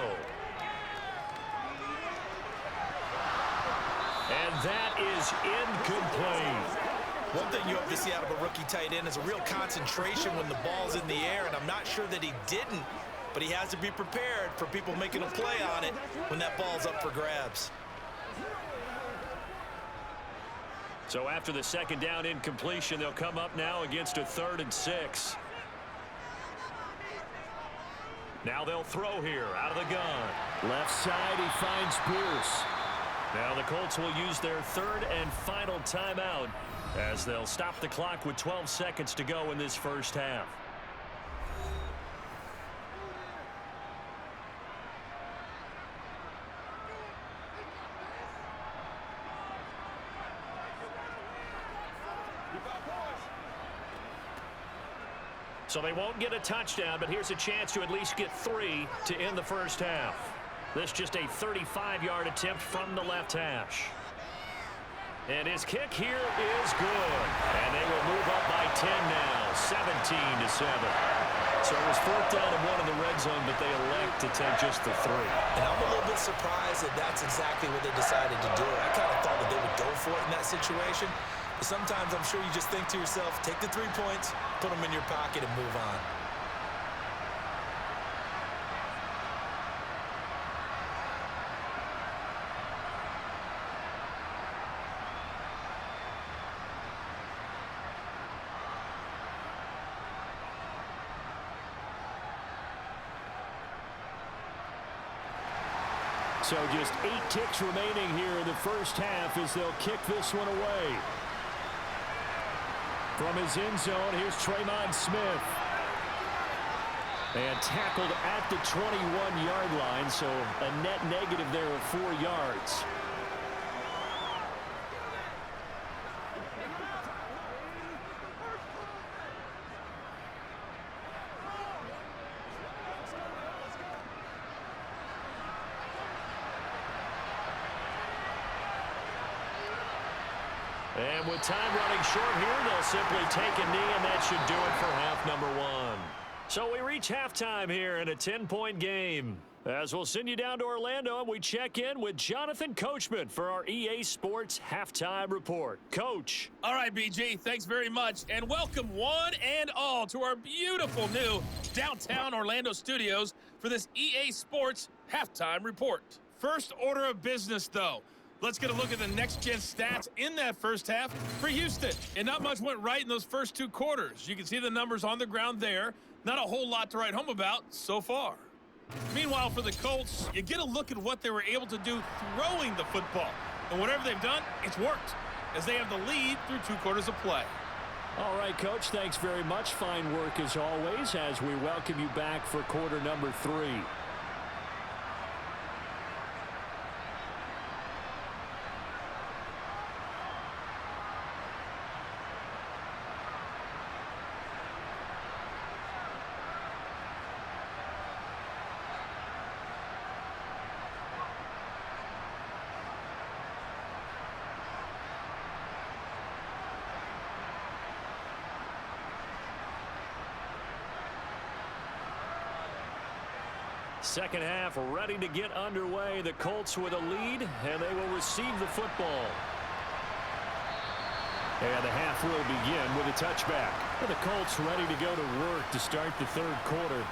B: And that is incomplete.
C: One thing you hope to see out of a rookie tight end is a real concentration when the ball's in the air, and I'm not sure that he didn't, but he has to be prepared for people making a play on it when that ball's up for grabs.
B: So after the second down incompletion, they'll come up now against a 3rd and 6. Now they'll throw here out of the gun.
D: Left side, he finds Pierce.
B: Now the Colts will use their 3rd and final timeout as they'll stop the clock with 12 seconds to go in this first half. So they won't get a touchdown, but here's a chance to at least get 3 to end the first half. This just a 35-yard attempt from the left hash. And his kick here is good. And they will move up by 10 now, 17-7. So it was 4th down and 1 in the red zone, but they elect to take just the 3.
C: And I'm a little bit surprised that that's exactly what they decided to do. I kind of thought that they would go for it in that situation. But sometimes I'm sure you just think to yourself, take the 3 points, put them in your pocket, and move on.
D: So just 8 ticks remaining here in the first half as they'll kick this one away. From his end zone, here's Tremon Smith. And tackled at the 21-yard line, so a net negative there of 4 yards.
B: And with time running short here, they'll simply take a knee, and that should do it for half number 1. So we reach halftime here in a 10-point game. As we'll send you down to Orlando, and we check in with Jonathan Coachman for our EA Sports Halftime Report. Coach.
E: All right, BG, thanks very much. And welcome one and all to our beautiful new downtown Orlando studios for this EA Sports Halftime Report. First order of business, though. Let's get a look at the next-gen stats in that first half for Houston. And not much went right in those first 2 quarters. You can see the numbers on the ground there. Not a whole lot to write home about so far. Meanwhile, for the Colts, you get a look at what they were able to do throwing the football. And whatever they've done, it's worked, as they have the lead through 2 quarters of play.
D: All right, Coach, thanks very much. Fine work as always as we welcome you back for quarter number 3.
B: Second half ready to get underway. The Colts with a lead, and they will receive the football.
D: And the half will begin with a touchback. The Colts ready to go to work to start the 3rd quarter.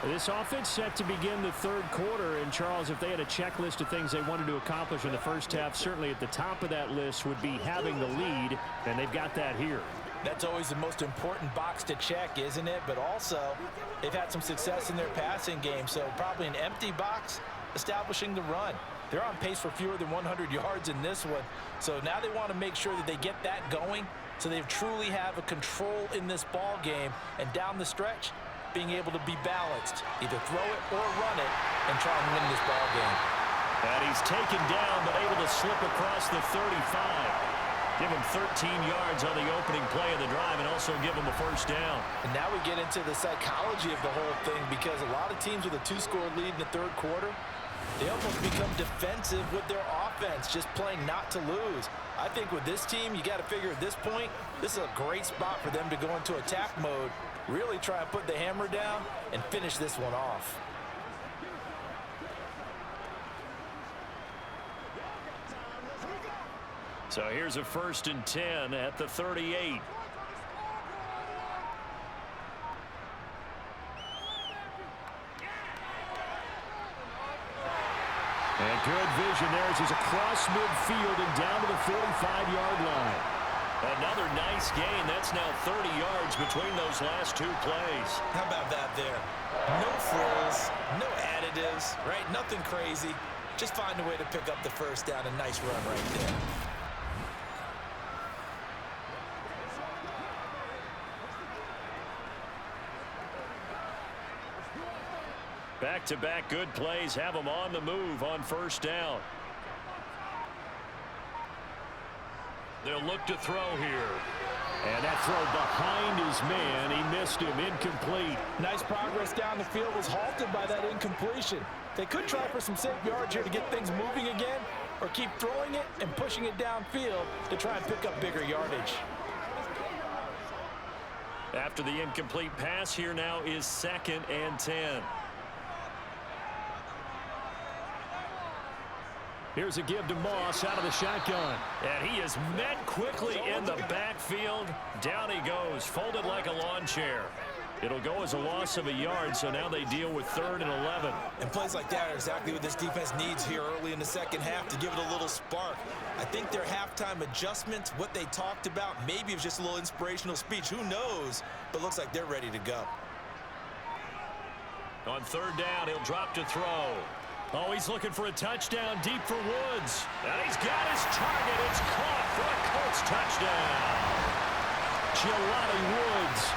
D: This offense set to begin the 3rd quarter. And, Charles, if they had a checklist of things they wanted to accomplish in the first half, certainly at the top of that list would be having the lead, and they've got that here.
C: That's always the most important box to check, isn't it? But also, they've had some success in their passing game, so probably an empty box establishing the run. They're on pace for fewer than 100 yards in this one, so now they want to make sure that they get that going so they truly have a control in this ball game, and down the stretch, being able to be balanced, either throw it or run it, and try and win this ball game.
B: And he's taken down, but able to slip across the 35. Give him 13 yards on the opening play of the drive and also give him a first down.
C: And now we get into the psychology of the whole thing, because a lot of teams with a 2-score lead in the 3rd quarter, they almost become defensive with their offense, just playing not to lose. I think with this team, you got to figure at this point, this is a great spot for them to go into attack mode, really try and put the hammer down and finish this one off.
B: So here's a 1st and 10 at the 38. And good vision there as he's across midfield and down to the 45-yard line. Another nice gain. That's now 30 yards between those last 2 plays.
C: How about that there? No frills, no additives, right? Nothing crazy. Just find a way to pick up the first down. A nice run right there.
B: Back-to-back good plays have him on the move on 1st down. They'll look to throw here. And that throw behind his man. He missed him. Incomplete.
C: Nice progress down the field was halted by that incompletion. They could try for some safe yards here to get things moving again, or keep throwing it and pushing it downfield to try and pick up bigger yardage.
B: After the incomplete pass, here now is 2nd and 10.
D: Here's a give to Moss out of the shotgun.
B: And he is met quickly in the backfield. Down he goes, folded like a lawn chair. It'll go as a loss of a yard, so now they deal with 3rd and 11.
C: And plays like that are exactly what this defense needs here early in the second half to give it a little spark. I think their halftime adjustment, what they talked about, maybe it was just a little inspirational speech. Who knows? But looks like they're ready to go.
B: On 3rd down, he'll drop to throw. Oh, he's looking for a touchdown deep for Woods. And he's got his target. It's caught for a Colts touchdown.
D: Jelani Woods.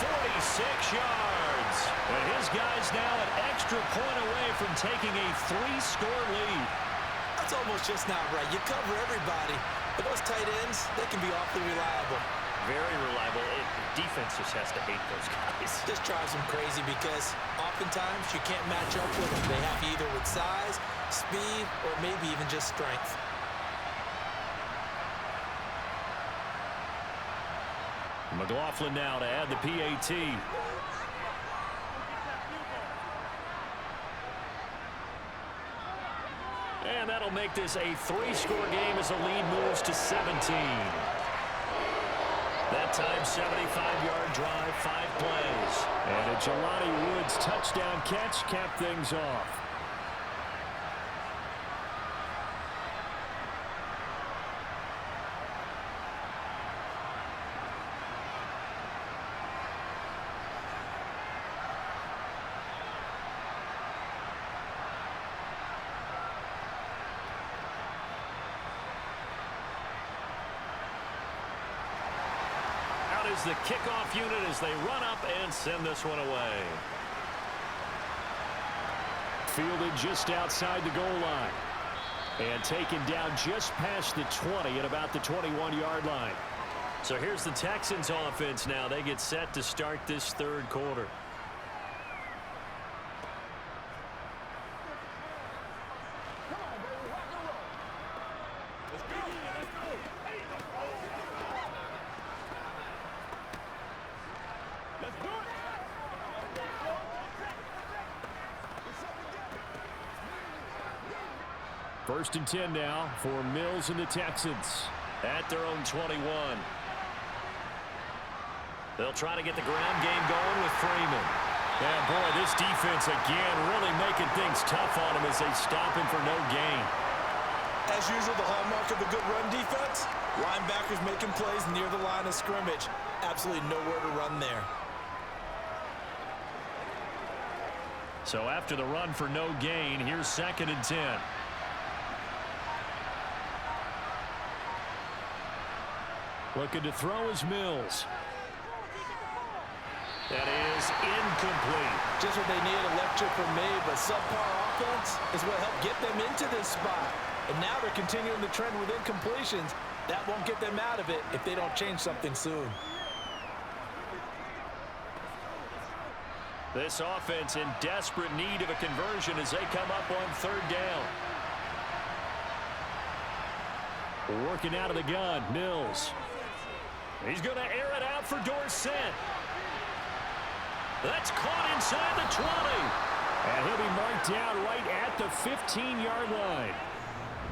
B: 46 yards. And his guy's now an extra point away from taking a 3-score lead.
C: That's almost just not right. You cover everybody. But those tight ends, they can be awfully reliable.
B: Very reliable. Defense just has to hate those guys.
C: This drives them crazy because oftentimes you can't match up with them. They have you either with size, speed, or maybe even just strength.
B: McLaughlin now to add the PAT. And that'll make this a 3-score game as the lead moves to 17. That time, 75-yard drive, 5 plays.
D: And a Jelani Woods touchdown catch capped things off.
B: Is the kickoff unit as they run up and send this one away.
D: Fielded just outside the goal line. And taken down just past the 20 at about the 21-yard line.
B: So here's the Texans offense now. They get set to start this 3rd quarter.
D: First and 10 now for Mills and the Texans.
B: At their own 21. They'll try to get the ground game going with Freeman.
D: Yeah, boy, this defense again really making things tough on him as they stop him for no gain.
C: As usual, the hallmark of a good run defense, linebackers making plays near the line of scrimmage. Absolutely nowhere to run there.
B: So after the run for no gain, here's 2nd and 10.
D: Looking to throw is Mills.
B: That is incomplete.
C: Just what they need, a lecture from me, but subpar offense is what helped get them into this spot. And now they're continuing the trend with incompletions. That won't get them out of it if they don't change something soon.
B: This offense in desperate need of a conversion as they come up on 3rd down.
D: Working out of the gun, Mills.
B: He's going to air it out for Dorsett. That's caught inside the 20.
D: And he'll be marked down right at the 15-yard line.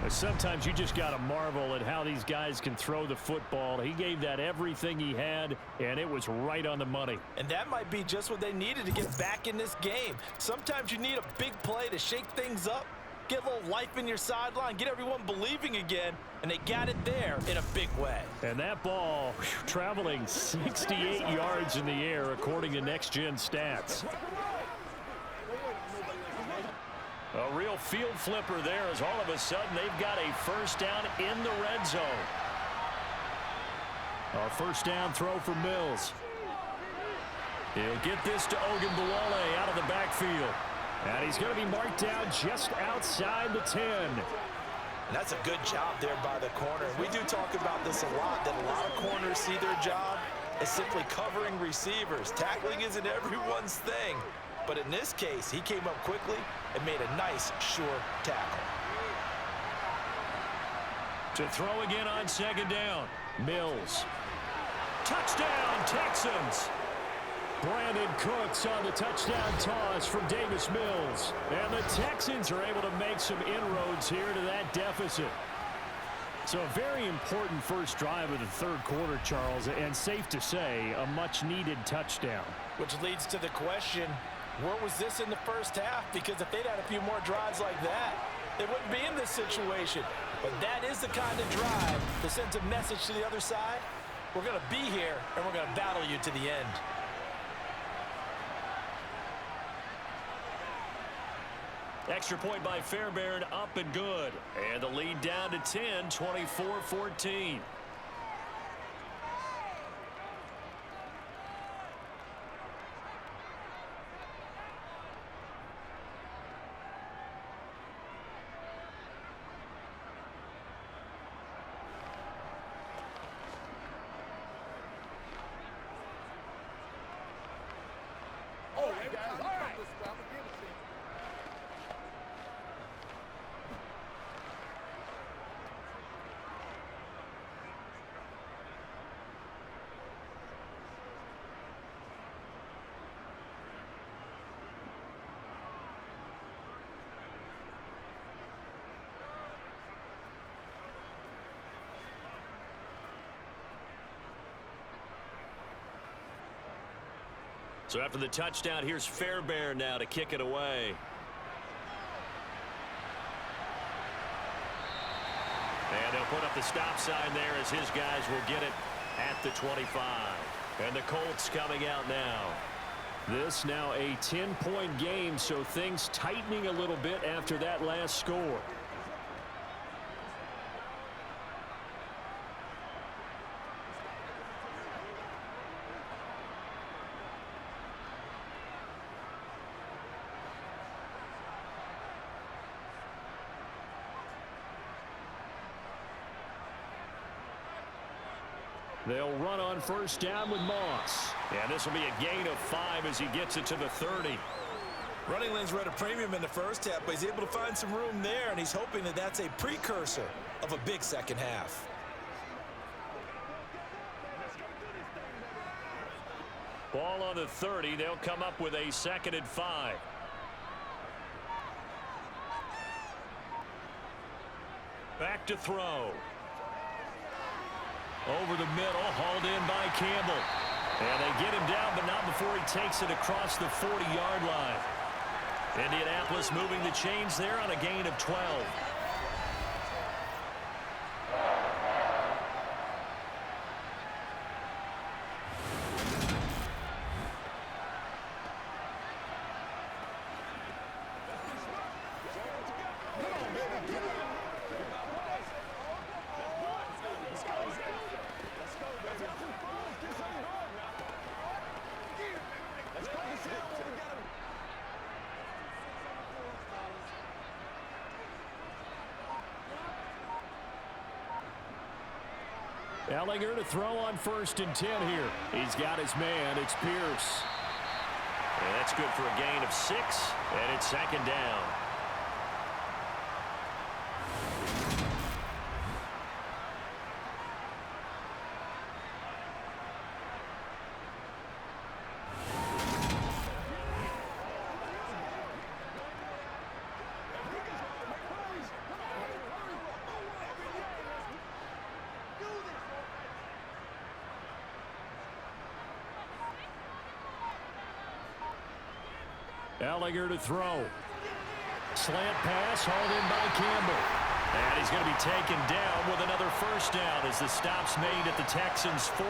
B: Sometimes you just got to marvel at how these guys can throw the football. He gave that everything he had, and it was right on the money.
C: And that might be just what they needed to get back in this game. Sometimes you need a big play to shake things up, get a little life in your sideline, get everyone believing again, and they got it there in a big way.
B: And that ball traveling 68 yards in the air, according to Next Gen Stats. A real field flipper there as all of a sudden they've got a first down in the red zone. A first down throw for Mills. He'll get this to Ogunbowale out of the backfield. And he's going to be marked down just outside the 10.
C: And that's a good job there by the corner. We do talk about this a lot, that a lot of corners see their job as simply covering receivers. Tackling isn't everyone's thing. But in this case, he came up quickly and made a nice, sure tackle.
B: To throw again on second down. Mills. Touchdown, Texans. Brandon Cooks on the touchdown toss from Davis Mills. And the Texans are able to make some inroads here to that deficit. So a very important first drive of the third quarter, Charles, and safe to say, a much-needed touchdown.
C: Which leads to the question, where was this in the first half? Because if they'd had a few more drives like that, they wouldn't be in this situation. But that is the kind of drive that sends a message to the other side. We're going to be here, and we're going to battle you to the end.
B: Extra point by Fairbairn, up and good. And the lead down to 10, 24-14. So after the touchdown, here's Fairbairn now to kick it away. And they'll put up the stop sign there as his guys will get it at the 25. And the Colts coming out now. This now a 10-point game, so things tightening a little bit after that last score. They'll run on first down with Moss. And this will be a gain of 5 as he gets it to the 30.
C: Running lanes were at a premium in the first half, but he's able to find some room there, and he's hoping that that's a precursor of a big second half.
B: Ball on the 30. They'll come up with a 2nd and 5. Back to throw. Over the middle, hauled in by Campbell. And they get him down, but not before he takes it across the 40-yard line. Indianapolis moving the chains there on a gain of 12. Ellinger to throw on 1st and 10 here. He's got his man. It's Pierce. And that's good for a gain of 6, and it's 2nd down. Ellinger to throw. Slant pass hauled in by Campbell. And he's going to be taken down with another first down as the stop's made at the Texans' 40.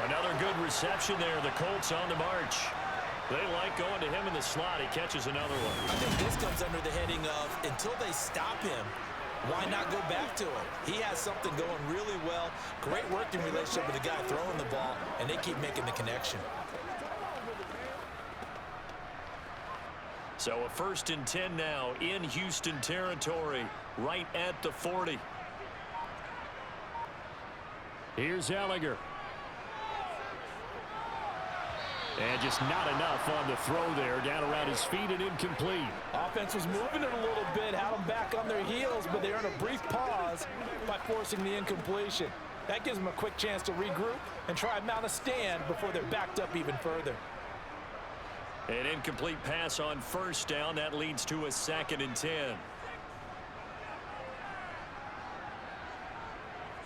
B: Another good reception there. The Colts on the march. They like going to him in the slot. He catches another one.
C: I think this comes under the heading of until they stop him, why not go back to him? He has something going really well. Great working relationship with the guy throwing the ball, and they keep making the connection.
B: So a 1st and 10 now in Houston territory, right at the 40. Here's Ellinger. And just not enough on the throw there. Down around his feet and incomplete.
C: Offense was moving it a little bit, had them back on their heels, but they earned a brief pause by forcing the incompletion. That gives them a quick chance to regroup and try and mount a stand before they're backed up even further.
B: An incomplete pass on first down. That leads to a 2nd and 10.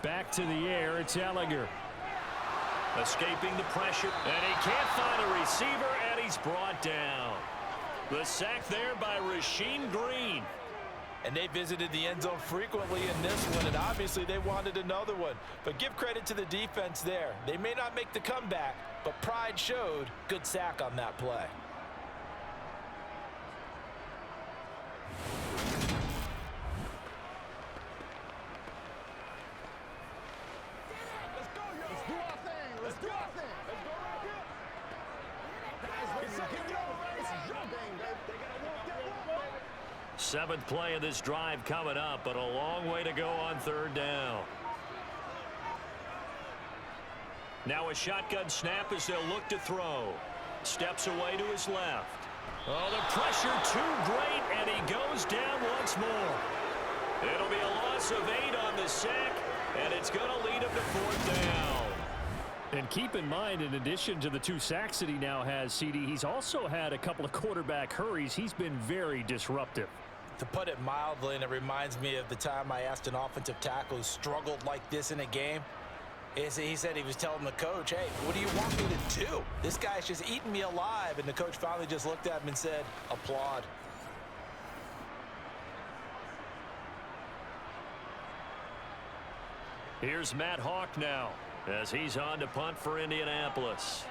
B: Back to the air. It's Ellinger. Escaping the pressure. And he can't find a receiver, and he's brought down. The sack there by Rasheem Green.
C: And they visited the end zone frequently in this one, and obviously they wanted another one. But give credit to the defense there. They may not make the comeback, but pride showed. Good sack on that play.
B: Seventh play of this drive coming up, but a long way to go on 3rd down. Now a shotgun snap as they'll look to throw. Steps away to his left. Oh, the pressure too great, and he goes down once more. It'll be a loss of 8 on the sack, and it's going to lead him to 4th down. And keep in mind, in addition to the 2 sacks that he now has, CD, he's also had a couple of quarterback hurries. He's been very disruptive.
C: To put it mildly, and it reminds me of the time I asked an offensive tackle who struggled like this in a game. He said he was telling the coach, hey, what do you want me to do? This guy's just eating me alive. And the coach finally just looked at him and said, applaud.
B: Here's Matt Hawk now as he's on to punt for Indianapolis.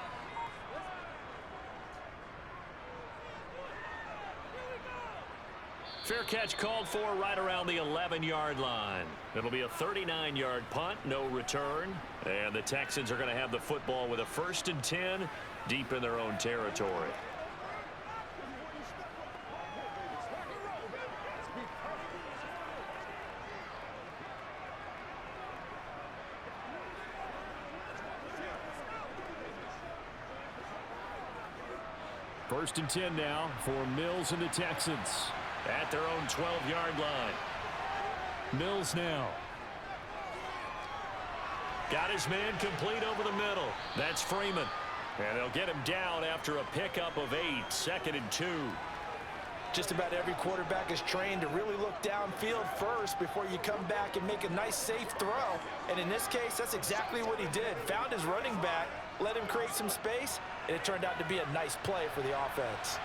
B: Fair catch called for right around the 11-yard line. It'll be a 39-yard punt, no return. And the Texans are going to have the football with a 1st and 10 deep in their own territory. First and 10 now for Mills and the Texans. At their own 12-yard line. Mills now. Got his man complete over the middle. That's Freeman. And they'll get him down after a pickup of 8. 2nd and 2.
C: Just about every quarterback is trained to really look downfield first before you come back and make a nice, safe throw. And in this case, that's exactly what he did. Found his running back, let him create some space, and it turned out to be a nice play for the offense.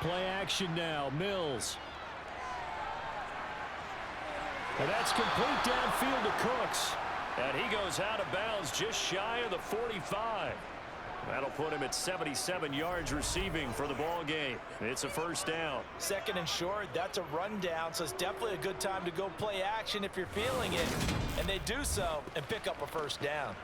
B: Play action now. Mills. And that's complete downfield to Cooks. And he goes out of bounds just shy of the 45. That'll put him at 77 yards receiving for the ball game. It's a 1st down.
C: 2nd and short, that's a rundown, so it's definitely a good time to go play action if you're feeling it. And they do so and pick up a 1st down.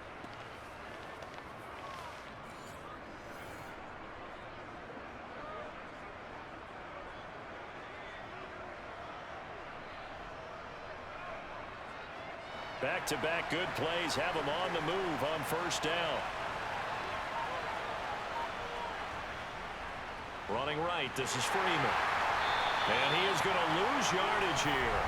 B: Back-to-back good plays have him on the move on 1st down. Running right, this is Freeman. And he is going to lose yardage here.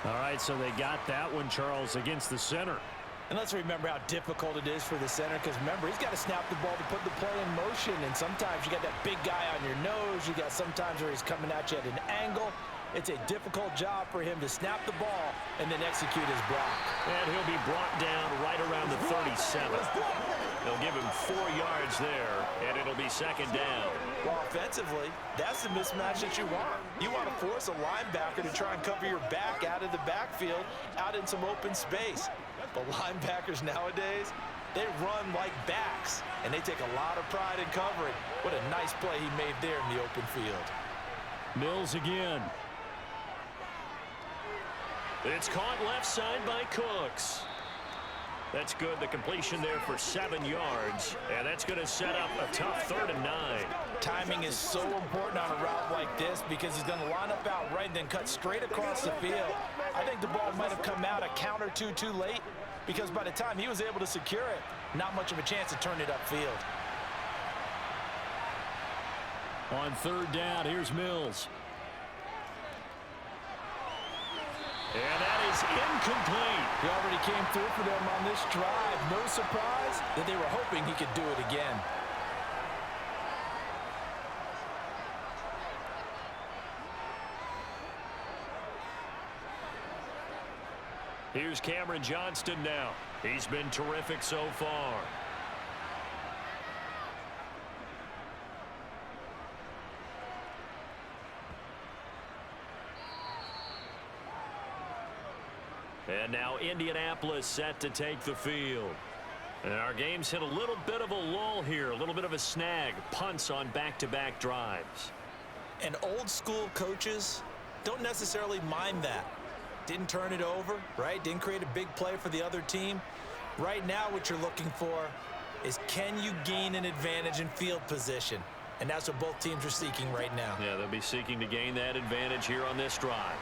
B: All right, so they got that one, Charles, against the center.
C: And let's remember how difficult it is for the center, because remember, he's got to snap the ball to put the play in motion, and sometimes you got that big guy on your nose. You got sometimes where he's coming at you at an angle. It's a difficult job for him to snap the ball and then execute his block.
B: And he'll be brought down right around the 37. They'll give him 4 yards there, and it'll be second down.
C: Well, offensively, that's the mismatch that you want. You want to force a linebacker to try and cover your back out of the backfield, out in some open space. But linebackers nowadays, they run like backs, and they take a lot of pride in covering. What a nice play he made there in the open field.
B: Mills again. It's caught left side by Cooks. That's good. The completion there for 7 yards, and that's going to set up a tough 3rd and 9.
C: Timing is so important on a route like this because he's going to line up out right and then cut straight across the field. I think the ball might have come out a count or two too late because by the time he was able to secure it, not much of a chance to turn it upfield.
B: On 3rd down, here's Mills. And that is incomplete.
C: He already came through for them on this drive. No surprise that they were hoping he could do it again.
B: Here's Cameron Johnston now. He's been terrific so far. And now Indianapolis set to take the field. And our game's hit a little bit of a lull here, a little bit of a snag. Punts on back-to-back drives.
C: And old school coaches don't necessarily mind that. Didn't turn it over, right? Didn't create a big play for the other team. Right now what you're looking for is can you gain an advantage in field position? And that's what both teams are seeking right now.
B: Yeah, they'll be seeking to gain that advantage here on this drive.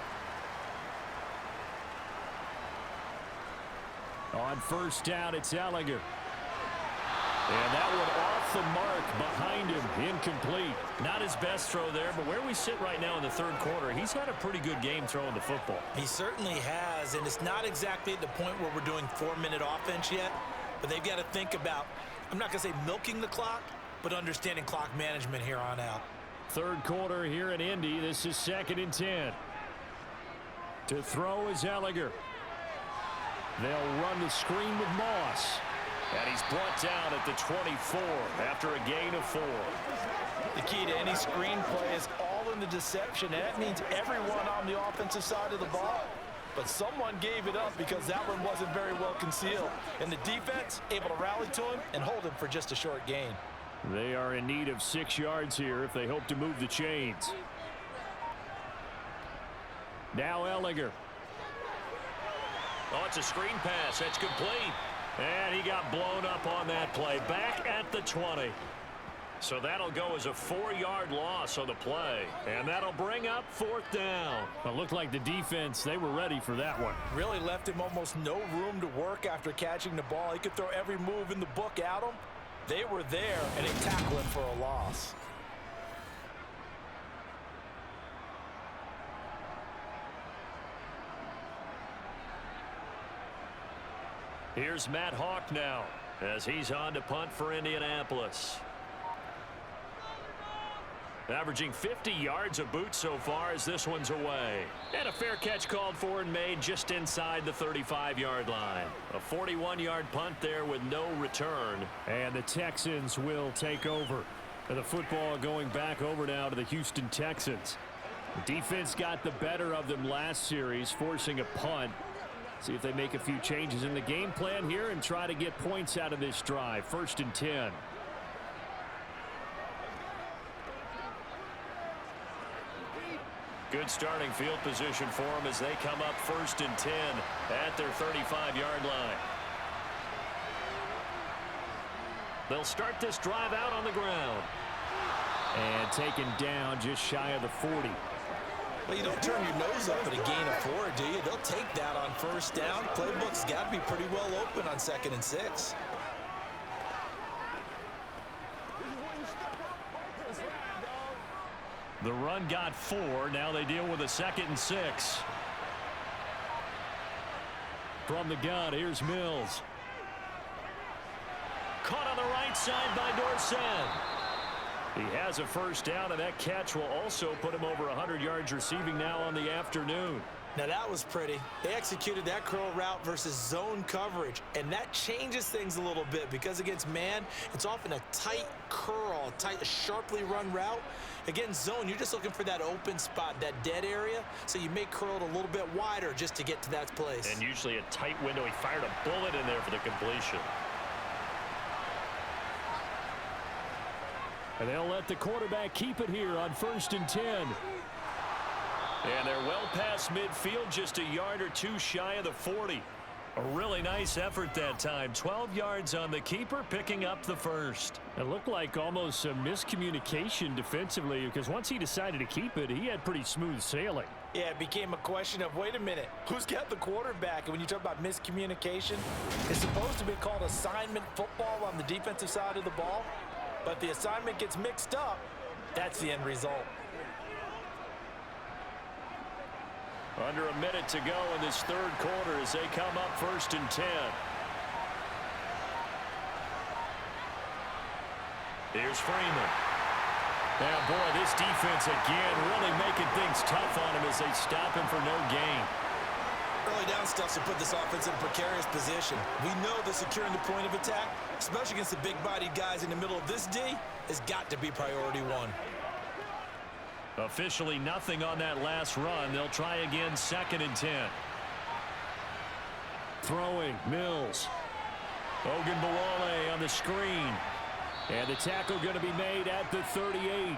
B: On 1st down, it's Ellinger. And that one off the mark behind him, incomplete. Not his best throw there, but where we sit right now in the 3rd quarter, he's had a pretty good game throwing the football.
C: He certainly has, and it's not exactly at the point where we're doing 4-minute offense yet, but they've got to think about, I'm not going to say milking the clock, but understanding clock management here on out.
B: 3rd quarter here in Indy. This is 2nd and 10. To throw is Ellinger. They'll run the screen with Moss. And he's brought down at the 24 after a gain of 4.
C: The key to any screen play is all in the deception, and that means everyone on the offensive side of the ball. But someone gave it up because that one wasn't very well concealed. And the defense able to rally to him and hold him for just a short gain.
B: They are in need of 6 yards here if they hope to move the chains. Now Ellinger. Oh, it's a screen pass. That's complete. And he got blown up on that play. Back at the 20. So that'll go as a 4-yard loss on the play. And that'll bring up 4th down. It looked like the defense, they were ready for that one.
C: Really left him almost no room to work after catching the ball. He could throw every move in the book at him. They were there, and they tackled him for a loss.
B: Here's Matt Hawk now as he's on to punt for Indianapolis. Averaging 50 yards a boot so far as this one's away. And a fair catch called for and made just inside the 35-yard line. A 41-yard punt there with no return. And the Texans will take over. And the football going back over now to the Houston Texans. The defense got the better of them last series, forcing a punt. See if they make a few changes in the game plan here and try to get points out of this drive. 1st and 10. Good starting field position for them as they come up 1st and 10 at their 35-yard line. They'll start this drive out on the ground. And taken down just shy of the 40.
C: Well, you don't turn your nose up at a gain of 4, do you? They'll take that on 1st down. Playbook's got to be pretty well open on 2nd and 6.
B: The run got 4. Now they deal with a 2nd and 6. From the gun, here's Mills. Caught on the right side by Dorsett. He has a first down, and that catch will also put him over 100 yards receiving now on the afternoon.
C: Now that was pretty. They executed that curl route versus zone coverage, and that changes things a little bit because against man, it's often a tight curl, a sharply run route. Against zone, you're just looking for that open spot, that dead area, so you may curl it a little bit wider just to get to that place.
B: And usually a tight window. He fired a bullet in there for the completion.
D: And they'll let the quarterback keep it here on 1st and 10.
B: And they're well past midfield, just a yard or two shy of the 40. A really nice effort that time. 12 yards on the keeper, picking up the first.
D: It looked like almost some miscommunication defensively because once he decided to keep it, he had pretty smooth sailing.
C: Yeah, it became a question of, wait a minute, who's got the quarterback? And when you talk about miscommunication, it's supposed to be called assignment football on the defensive side of the ball. But the assignment gets mixed up, that's the end result.
B: Under a minute to go in this third quarter as they come up 1st and 10. Here's Freeman. Now, boy, this defense again really making things tough on him as they stop him for no gain.
C: Early down stuff to put this offense in a precarious position. We know that securing the point of attack, especially against the big-bodied guys in the middle of this D, has got to be priority one.
B: Officially nothing on that last run. They'll try again 2nd and 10.
D: Throwing, Mills.
B: Ogunbowale on the screen.
D: And the tackle going to be made at the 38.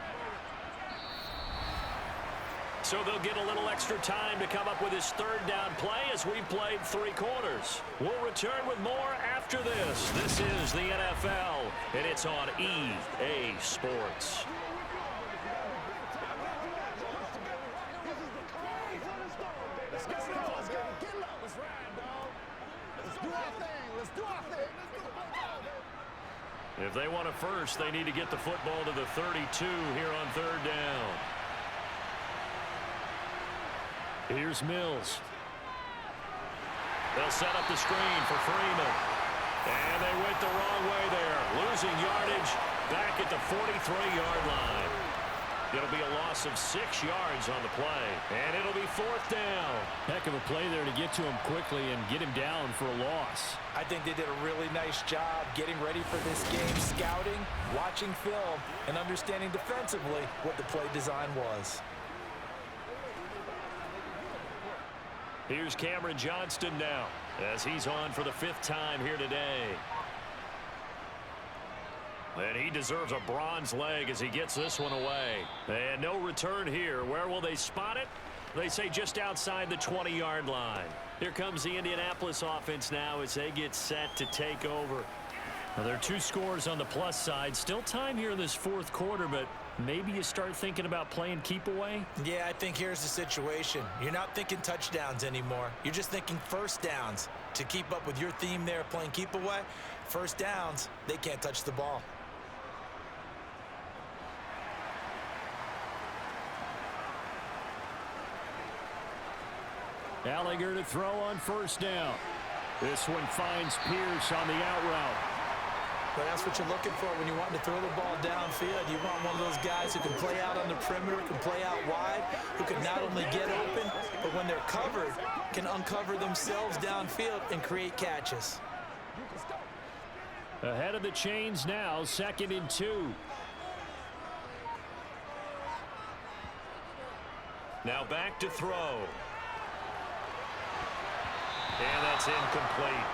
B: So they'll get a little extra time to come up with his third down play as we've played 3 quarters. We'll return with more after this. This is the NFL, and it's on EA Sports. If they want it first, they need to get the football to the 32 here on 3rd down.
D: Here's Mills.
B: They'll set up the screen for Freeman. And they went the wrong way there. Losing yardage back at the 43-yard line. It'll be a loss of 6 yards on the play. And it'll be 4th down.
D: Heck of a play there to get to him quickly and get him down for a loss.
C: I think they did a really nice job getting ready for this game, scouting, watching film, and understanding defensively what the play design was.
B: Here's Cameron Johnston now as he's on for the 5th time here today. And he deserves a bronze leg as he gets this one away. And no return here. Where will they spot it? They say just outside the 20-yard line. Here comes the Indianapolis offense now as they get set to take over. Now, there are 2 scores on the plus side. Still time here in this 4th quarter, but maybe you start thinking about playing keep away?
C: Yeah, I think here's the situation. You're not thinking touchdowns anymore. You're just thinking first downs. To keep up with your theme there, playing keep away, first downs, they can't touch the ball.
D: Allinger to throw on 1st down. This one finds Pierce on the out route.
C: But that's what you're looking for when you want to throw the ball downfield. You want one of those guys who can play out on the perimeter, can play out wide, who can not only get open, but when they're covered, can uncover themselves downfield and create catches.
D: Ahead of the chains now, 2nd and 2.
B: Now back to throw. And that's incomplete.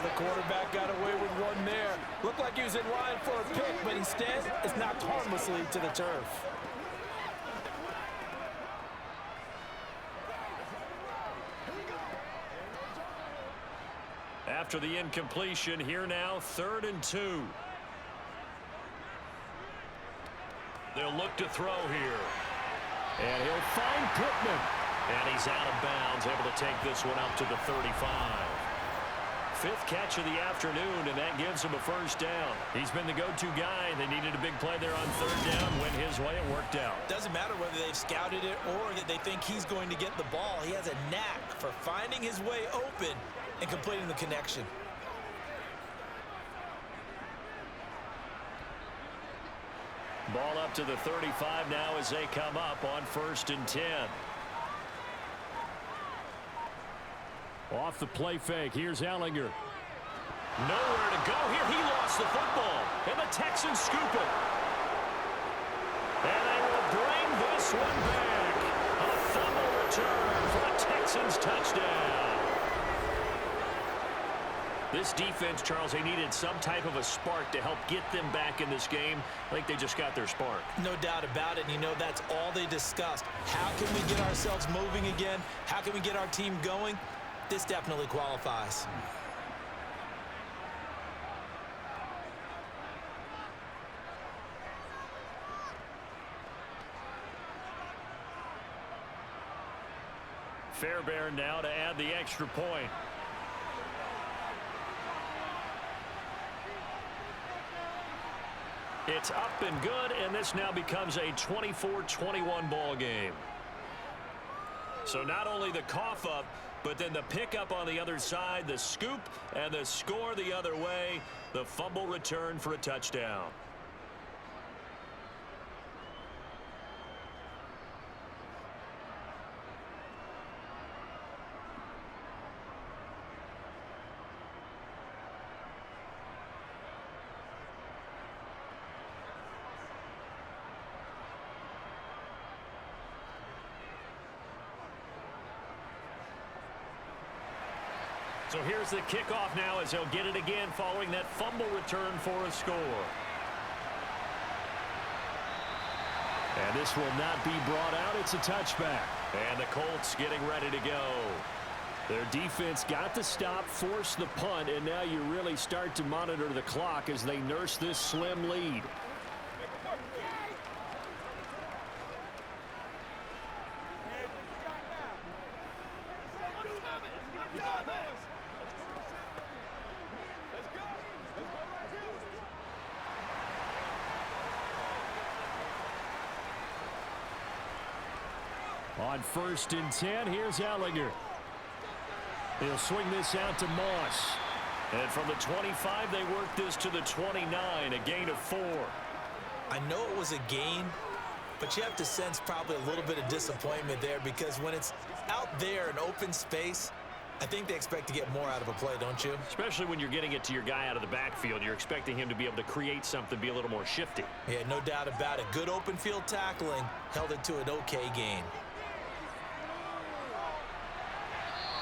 C: The quarterback got away with one there. Looked like he was in line for a pick, but instead, it's knocked harmlessly to the turf.
B: After the incompletion, here now, 3rd and 2. They'll look to throw here.
D: And he'll find Pittman.
B: And he's out of bounds, able to take this one up to the 35. 5th catch of the afternoon, and that gives him a first down. He's been the go-to guy. They needed a big play there on 3rd down. Went his way. It worked out.
C: Doesn't matter whether they've scouted it or that they think he's going to get the ball. He has a knack for finding his way open and completing the connection.
B: Ball up to the 35 now as they come up on 1st and 10.
D: Off the play fake. Here's Ellinger.
B: Nowhere to go here. He lost the football. And the Texans scoop it. And they will bring this one back. A fumble return for a Texans touchdown. This defense, Charles, they needed some type of a spark to help get them back in this game. I think they just got their spark.
C: No doubt about it. And you know, that's all they discussed. How can we get ourselves moving again? How can we get our team going? This definitely qualifies.
B: Fairbairn now to add the extra point. It's up and good, and this now becomes a 24-21 ball game. So not only the cough up, but then the pickup on the other side, the scoop, and the score the other way, the fumble return for a touchdown. So here's the kickoff now as he'll get it again following that fumble return for a score.
D: And this will not be brought out. It's a touchback.
B: And the Colts getting ready to go.
D: Their defense got the stop, forced the punt, and now you really start to monitor the clock as they nurse this slim lead. On 1st and 10, here's Ellinger. He'll swing this out to Moss.
B: And from the 25, they work this to the 29, a gain of 4.
C: I know it was a gain, but you have to sense probably a little bit of disappointment there because when it's out there in open space, I think they expect to get more out of a play, don't you?
B: Especially when you're getting it to your guy out of the backfield. You're expecting him to be able to create something, be a little more shifty.
C: Yeah, no doubt about it. Good open field tackling held it to an okay gain.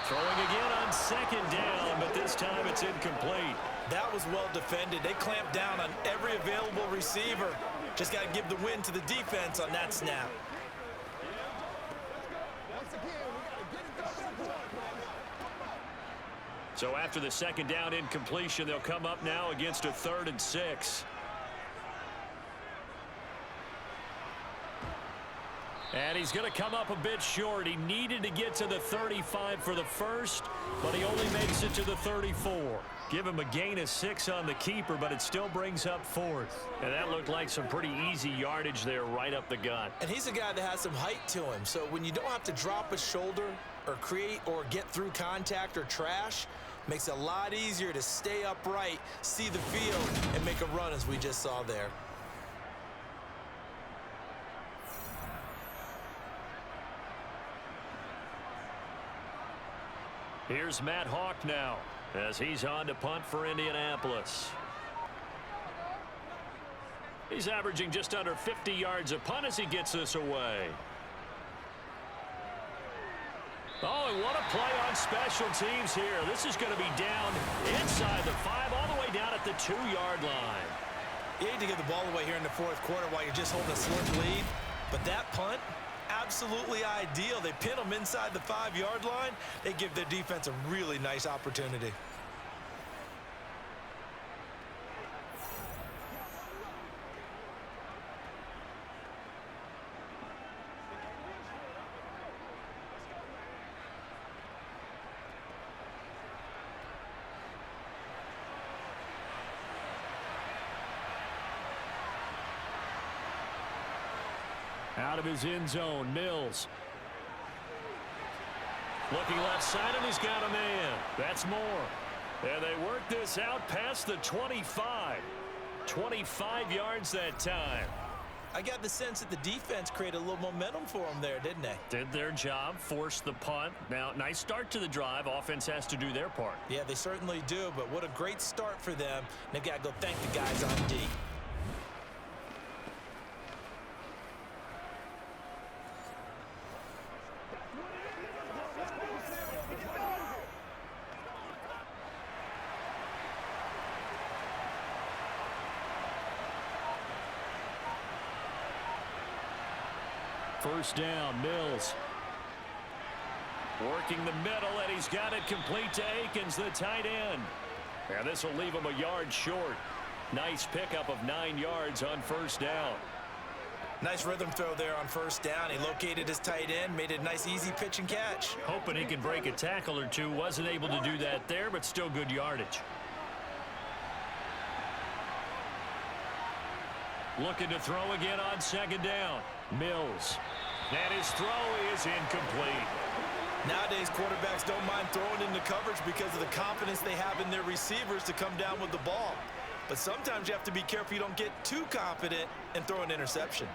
B: Throwing again on 2nd down, but this time it's incomplete.
C: That was well defended. They clamped down on every available receiver. Just got to give the win to the defense on that snap.
B: So after the 2nd down incompletion, they'll come up now against a 3rd and 6. And he's going to come up a bit short. He needed to get to the 35 for the first, but he only makes it to the 34. Give him a gain of 6 on the keeper, but it still brings up 4th. And that looked like some pretty easy yardage there right up the gut.
C: And he's a guy that has some height to him. So when you don't have to drop a shoulder or create or get through contact or trash, makes it a lot easier to stay upright, see the field, and make a run as we just saw there.
B: Here's Matt Hawk now as he's on to punt for Indianapolis. He's averaging just under 50 yards a punt as he gets this away. Oh, and what a play on special teams here. This is going to be down inside the 5, all the way down at the 2-yard line.
C: You hate to give the ball away here in the 4th quarter while you're just holding a slim lead, but that punt, absolutely ideal. They pin them inside the 5-yard line. They give their defense a really nice opportunity.
D: Out of his end zone, Mills.
B: Looking left side, and he's got a man. That's more. And they work this out past the 25. 25 yards that time.
C: I got the sense that the defense created a little momentum for them there, didn't they?
B: Did their job, forced the punt. Now, nice start to the drive. Offense has to do their part.
C: Yeah, they certainly do, but what a great start for them. They've got to go thank the guys on D.
B: First down, Mills. Working the middle, and he's got it complete to Akins, the tight end. And this will leave him a yard short. Nice pickup of 9 yards on first down.
C: Nice rhythm throw there on first down. He located his tight end, made a nice easy pitch and catch.
B: Hoping he could break a tackle or two. Wasn't able to do that there, but still good yardage. Looking to throw again on second down. Mills. And his throw is incomplete.
C: Nowadays, quarterbacks don't mind throwing into coverage because of the confidence they have in their receivers to come down with the ball. But sometimes you have to be careful you don't get too confident and throw an interception.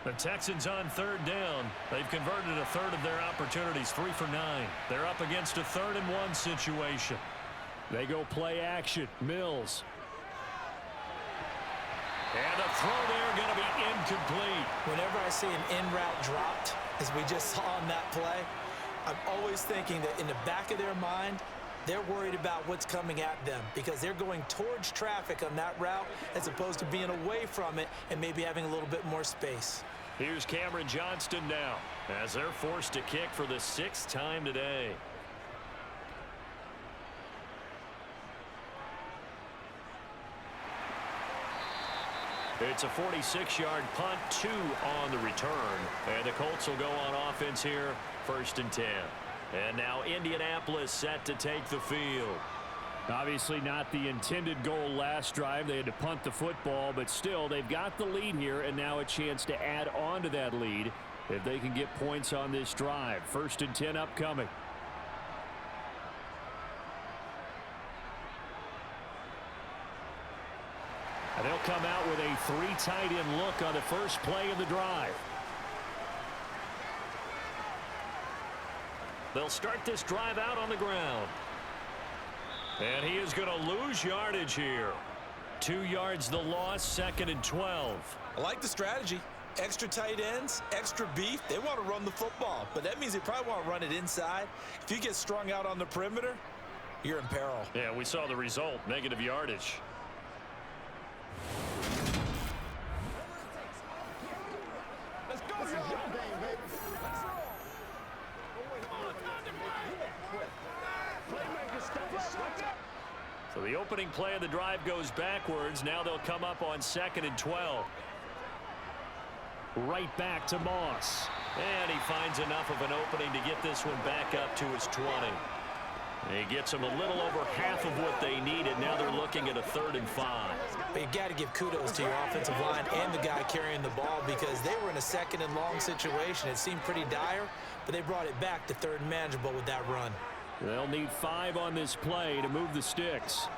B: The Texans on third down. They've converted a third of their opportunities, 3 for 9. They're up against a 3rd and 1 situation. They go play action. Mills. And the throw there going to be incomplete.
C: Whenever I see an in route dropped, as we just saw on that play, I'm always thinking that in the back of their mind, they're worried about what's coming at them because they're going towards traffic on that route as opposed to being away from it and maybe having a little bit more space.
B: Here's Cameron Johnston now as they're forced to kick for the 6th time today. It's a 46-yard punt, 2 on the return. And the Colts will go on offense here, 1st and 10. And now Indianapolis set to take the field. Obviously not the intended goal last drive. They had to punt the football, but still they've got the lead here and now a chance to add on to that lead if they can get points on this drive. 1st and 10 upcoming. And they'll come out with a 3 tight end look on the first play of the drive. They'll start this drive out on the ground. And he is going to lose yardage here. 2 yards the loss, 2nd and 12.
C: I like the strategy. Extra tight ends, extra beef. They want to run the football, but that means they probably want to run it inside. If you get strung out on the perimeter, you're in peril.
B: Yeah, we saw the result, negative yardage. So the opening play of the drive goes backwards. Now they'll come up on 2nd and 12. Right back to Moss. And he finds enough of an opening to get this one back up to his 20. He gets them a little over half of what they needed. Now they're looking at a 3rd and 5.
C: But you got to give kudos to your offensive line and the guy carrying the ball because they were in a 2nd and long situation. It seemed pretty dire, but they brought it back to 3rd and manageable with that run.
B: They'll need 5 on this play to move the sticks.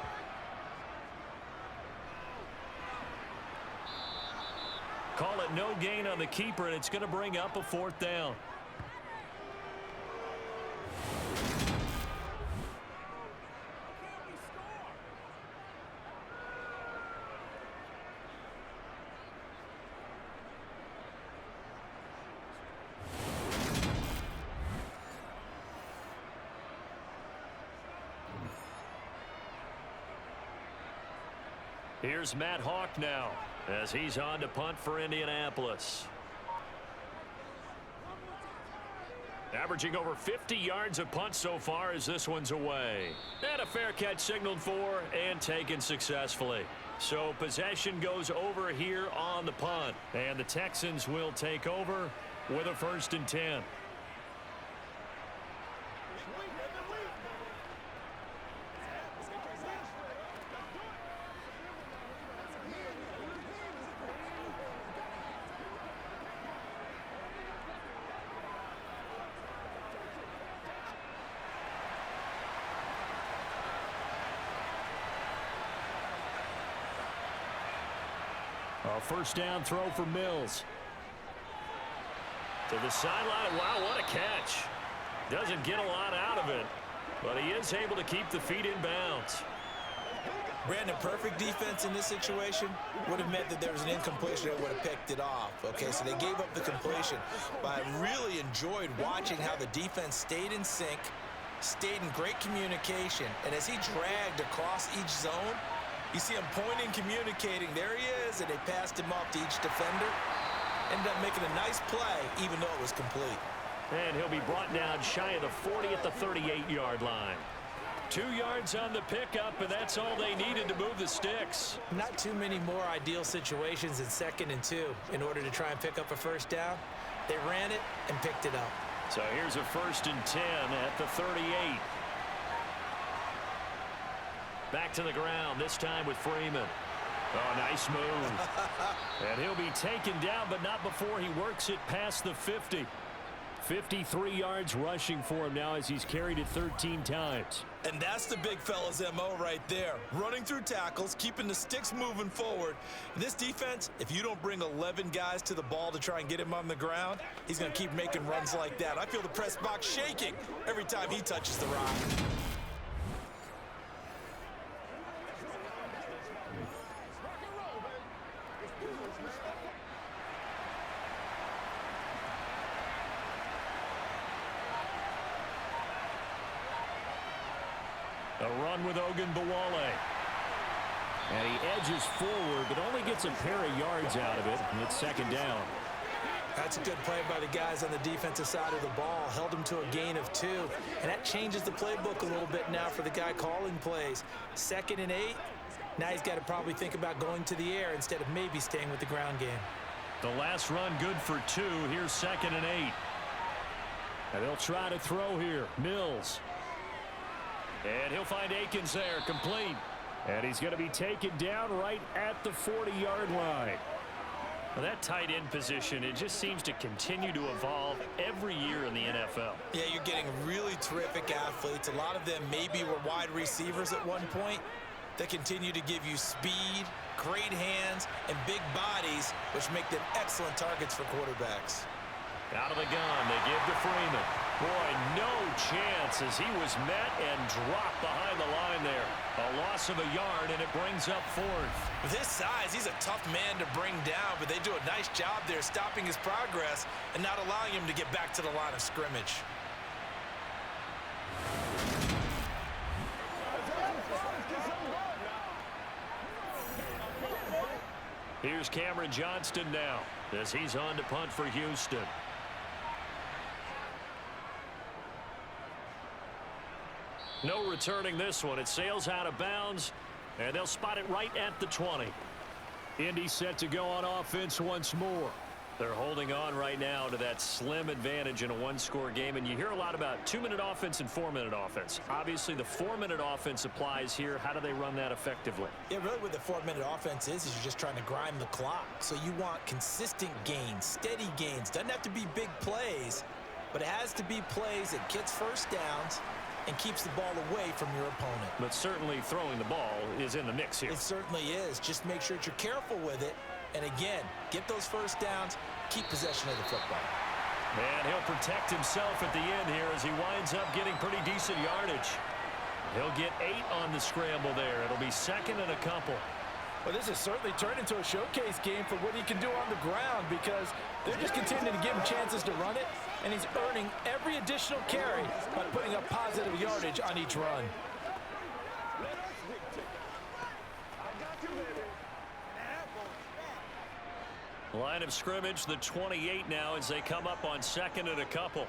B: Call it no gain on the keeper, and it's going to bring up a 4th down. Here's Matt Hawk now as he's on to punt for Indianapolis. Averaging over 50 yards a punt so far as this one's away. And a fair catch signaled for and taken successfully. So possession goes over here on the punt. And the Texans will take over with a 1st and 10. first down throw for Mills. To the sideline. Wow, what a catch. Doesn't get a lot out of it, but he is able to keep the feet in bounds.
C: Brandon, perfect defense in this situation would have meant that there was an incompletion that would have picked it off. Okay, so they gave up the completion, but I really enjoyed watching how the defense stayed in sync, stayed in great communication, and as he dragged across each zone, you see him pointing, communicating. There he is, and they passed him off to each defender. Ended up making a nice play, even though it was complete.
B: And he'll be brought down shy of the 40 at the 38-yard line. 2 yards on the pickup, and that's all they needed to move the sticks.
C: Not too many more ideal situations in 2nd and 2 in order to try and pick up a first down. They ran it and picked it up.
B: So here's a 1st and 10 at the 38. Back to the ground, this time with Freeman. Oh, nice move. And he'll be taken down, but not before he works it past the 50. 53 yards rushing for him now as he's carried it 13 times.
C: And that's the big fella's MO right there. Running through tackles, keeping the sticks moving forward. This defense, if you don't bring 11 guys to the ball to try and get him on the ground, he's going to keep making runs like that. I feel the press box shaking every time he touches the rock.
B: A run with Ogunbowale. And he edges forward, but only gets a pair of yards out of it, and it's 2nd down.
C: That's a good play by the guys on the defensive side of the ball. Held him to a gain of 2. And that changes the playbook a little bit now for the guy calling plays. 2nd and 8. Now he's got to probably think about going to the air instead of maybe staying with the ground game.
B: The last run good for 2. Here's 2nd and 8. And they'll try to throw here. Mills. And he'll find Akins there, complete. And he's going to be taken down right at the 40-yard line.
D: Well, that tight end position, it just seems to continue to evolve every year in the NFL.
C: Yeah, you're getting really terrific athletes. A lot of them maybe were wide receivers at one point. They continue to give you speed, great hands, and big bodies, which make them excellent targets for quarterbacks.
B: Out of the gun, they give to Freeman. Boy, no chance as he was met and dropped behind the line there. A loss of a yard, and it brings up 4th.
C: With his size, he's a tough man to bring down, but they do a nice job there stopping his progress and not allowing him to get back to the line of scrimmage.
B: Here's Cameron Johnston now as he's on to punt for Houston. No returning this one. It sails out of bounds, and they'll spot it right at the 20. Indy set to go on offense once more. They're holding on right now to that slim advantage in a one-score game, and you hear a lot about 2-minute offense and 4-minute offense. Obviously, the 4-minute offense applies here. How do they run that effectively?
C: Yeah, really what the 4-minute offense is you're just trying to grind the clock. So you want consistent gains, steady gains. Doesn't have to be big plays, but it has to be plays that gets first downs and keeps the ball away from your opponent.
B: But certainly throwing the ball is in the mix here.
C: It certainly is. Just make sure that you're careful with it. And again, get those first downs, keep possession of the football.
B: And he'll protect himself at the end here as he winds up getting pretty decent yardage. He'll get 8 on the scramble there. It'll be 2nd and a couple.
C: Well, this has certainly turned into a showcase game for what he can do on the ground because they're just continuing to give him chances to run it, and he's earning every additional carry by putting up positive yardage on each run.
B: Line of scrimmage, the 28 now as they come up on 2nd and a couple.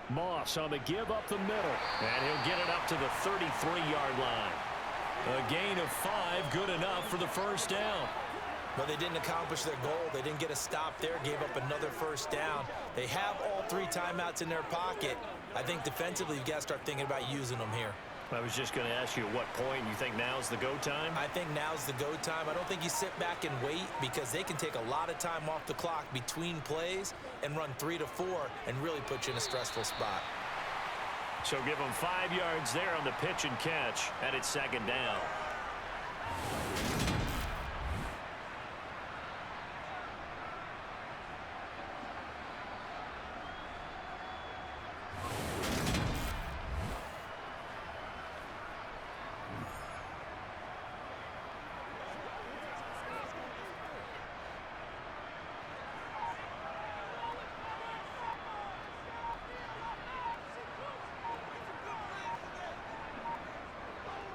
B: Moss on the give up the middle, and he'll get it up to the 33-yard line. A gain of 5, good enough for the first down.
C: But they didn't accomplish their goal. They didn't get a stop there, gave up another first down. They have all 3 timeouts in their pocket. I think defensively you've got to start thinking about using them here.
B: I was just going to ask you at what point you think now's the go time?
C: I think now's the go time. I don't think you sit back and wait because they can take a lot of time off the clock between plays and run 3 to 4 and really put you in a stressful spot.
B: So give them 5 yards there on the pitch and catch, and it's 2nd down.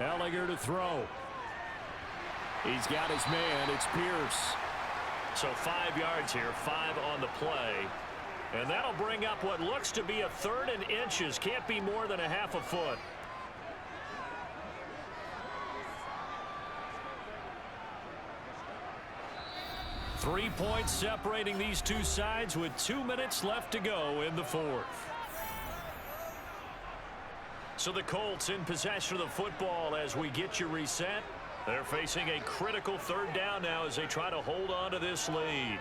D: Ellinger to throw. He's got his man. It's Pierce. So 5 yards here, 5 on the play. And that'll bring up what looks to be a 3rd and inches. Can't be more than a half a foot. Three points separating these two sides with 2 minutes left to go in the 4th. So the Colts in possession of the football as we get you reset. They're facing a critical 3rd down now as they try to hold on to this lead.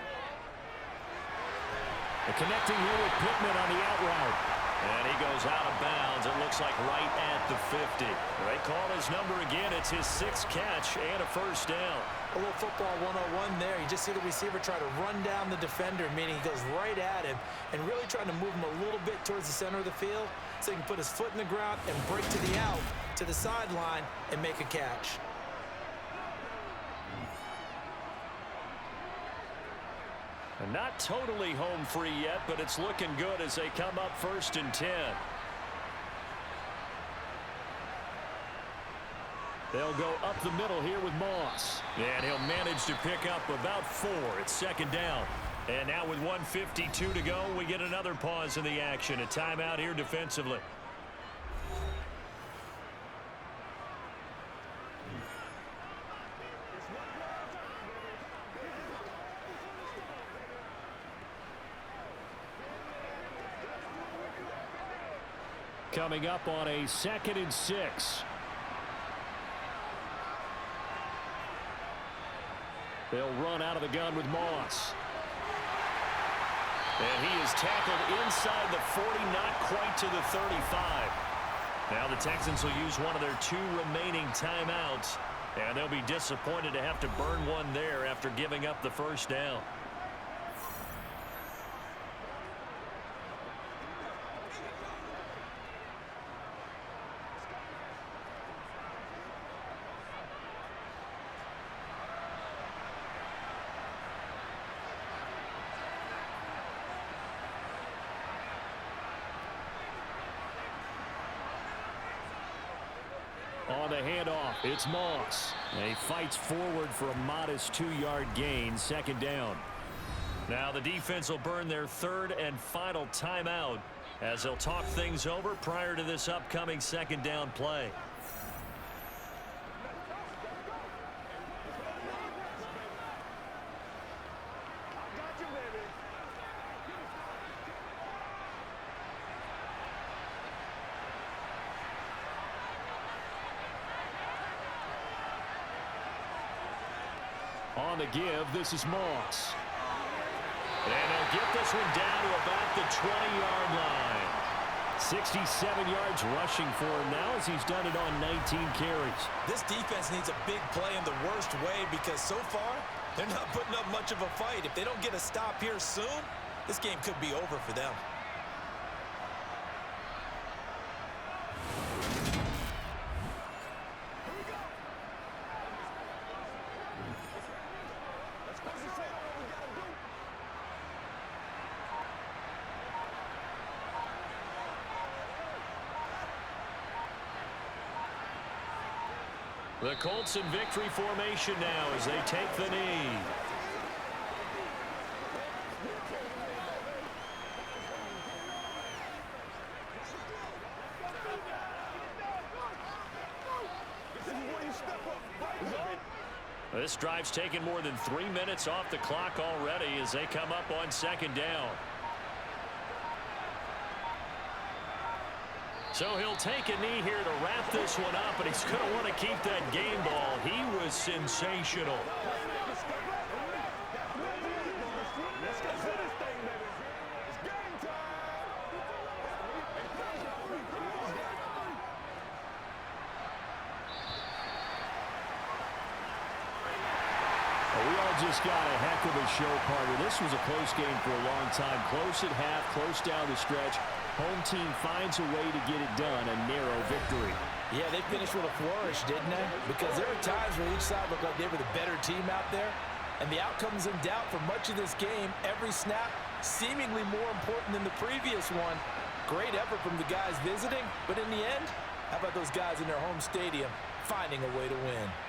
D: They're connecting here with Pittman on the out route. And he goes out of bounds. It looks like right at the 50. They call his number again. It's his 6th catch and a 1st down.
C: A little football 101 there. You just see the receiver try to run down the defender, meaning he goes right at him and really trying to move him a little bit towards the center of the field so he can put his foot in the ground and break to the out, to the sideline, and make a catch.
D: And not totally home free yet, but it's looking good as they come up 1st and 10. They'll go up the middle here with Moss. And he'll manage to pick up about 4. It's 2nd down. And now with 1:52 to go, we get another pause in the action. A timeout here defensively. Coming up on a 2nd and 6. They'll run out of the gun with Moss. And he is tackled inside the 40, not quite to the 35. Now the Texans will use one of their 2 remaining timeouts. And they'll be disappointed to have to burn one there after giving up the 1st down. On the handoff, it's Moss. And he fights forward for a modest 2-yard gain, 2nd down. Now the defense will burn their 3rd and final timeout as they'll talk things over prior to this upcoming 2nd down play. On the give, this is Moss. And they'll get this one down to about the 20-yard line. 67 yards rushing for him now as he's done it on 19 carries.
C: This defense needs a big play in the worst way because so far they're not putting up much of a fight. If they don't get a stop here soon, this game could be over for them.
D: The Colts in victory formation now as they take the knee. This drive's taken more than 3 minutes off the clock already as they come up on 2nd down. So he'll take a knee here to wrap this one up, and he's going to want to keep that game ball. He was sensational.
B: We all just got a heck of a show, partner. This was a close game for a long time. Close at half, close down the stretch. Home team finds a way to get it done, a narrow victory.
C: Yeah, they finished with a flourish, didn't they? Because there were times where each side looked like they were the better team out there, and the outcome's in doubt for much of this game. Every snap seemingly more important than the previous one. Great effort from the guys visiting, but in the end, how about those guys in their home stadium finding a way to win.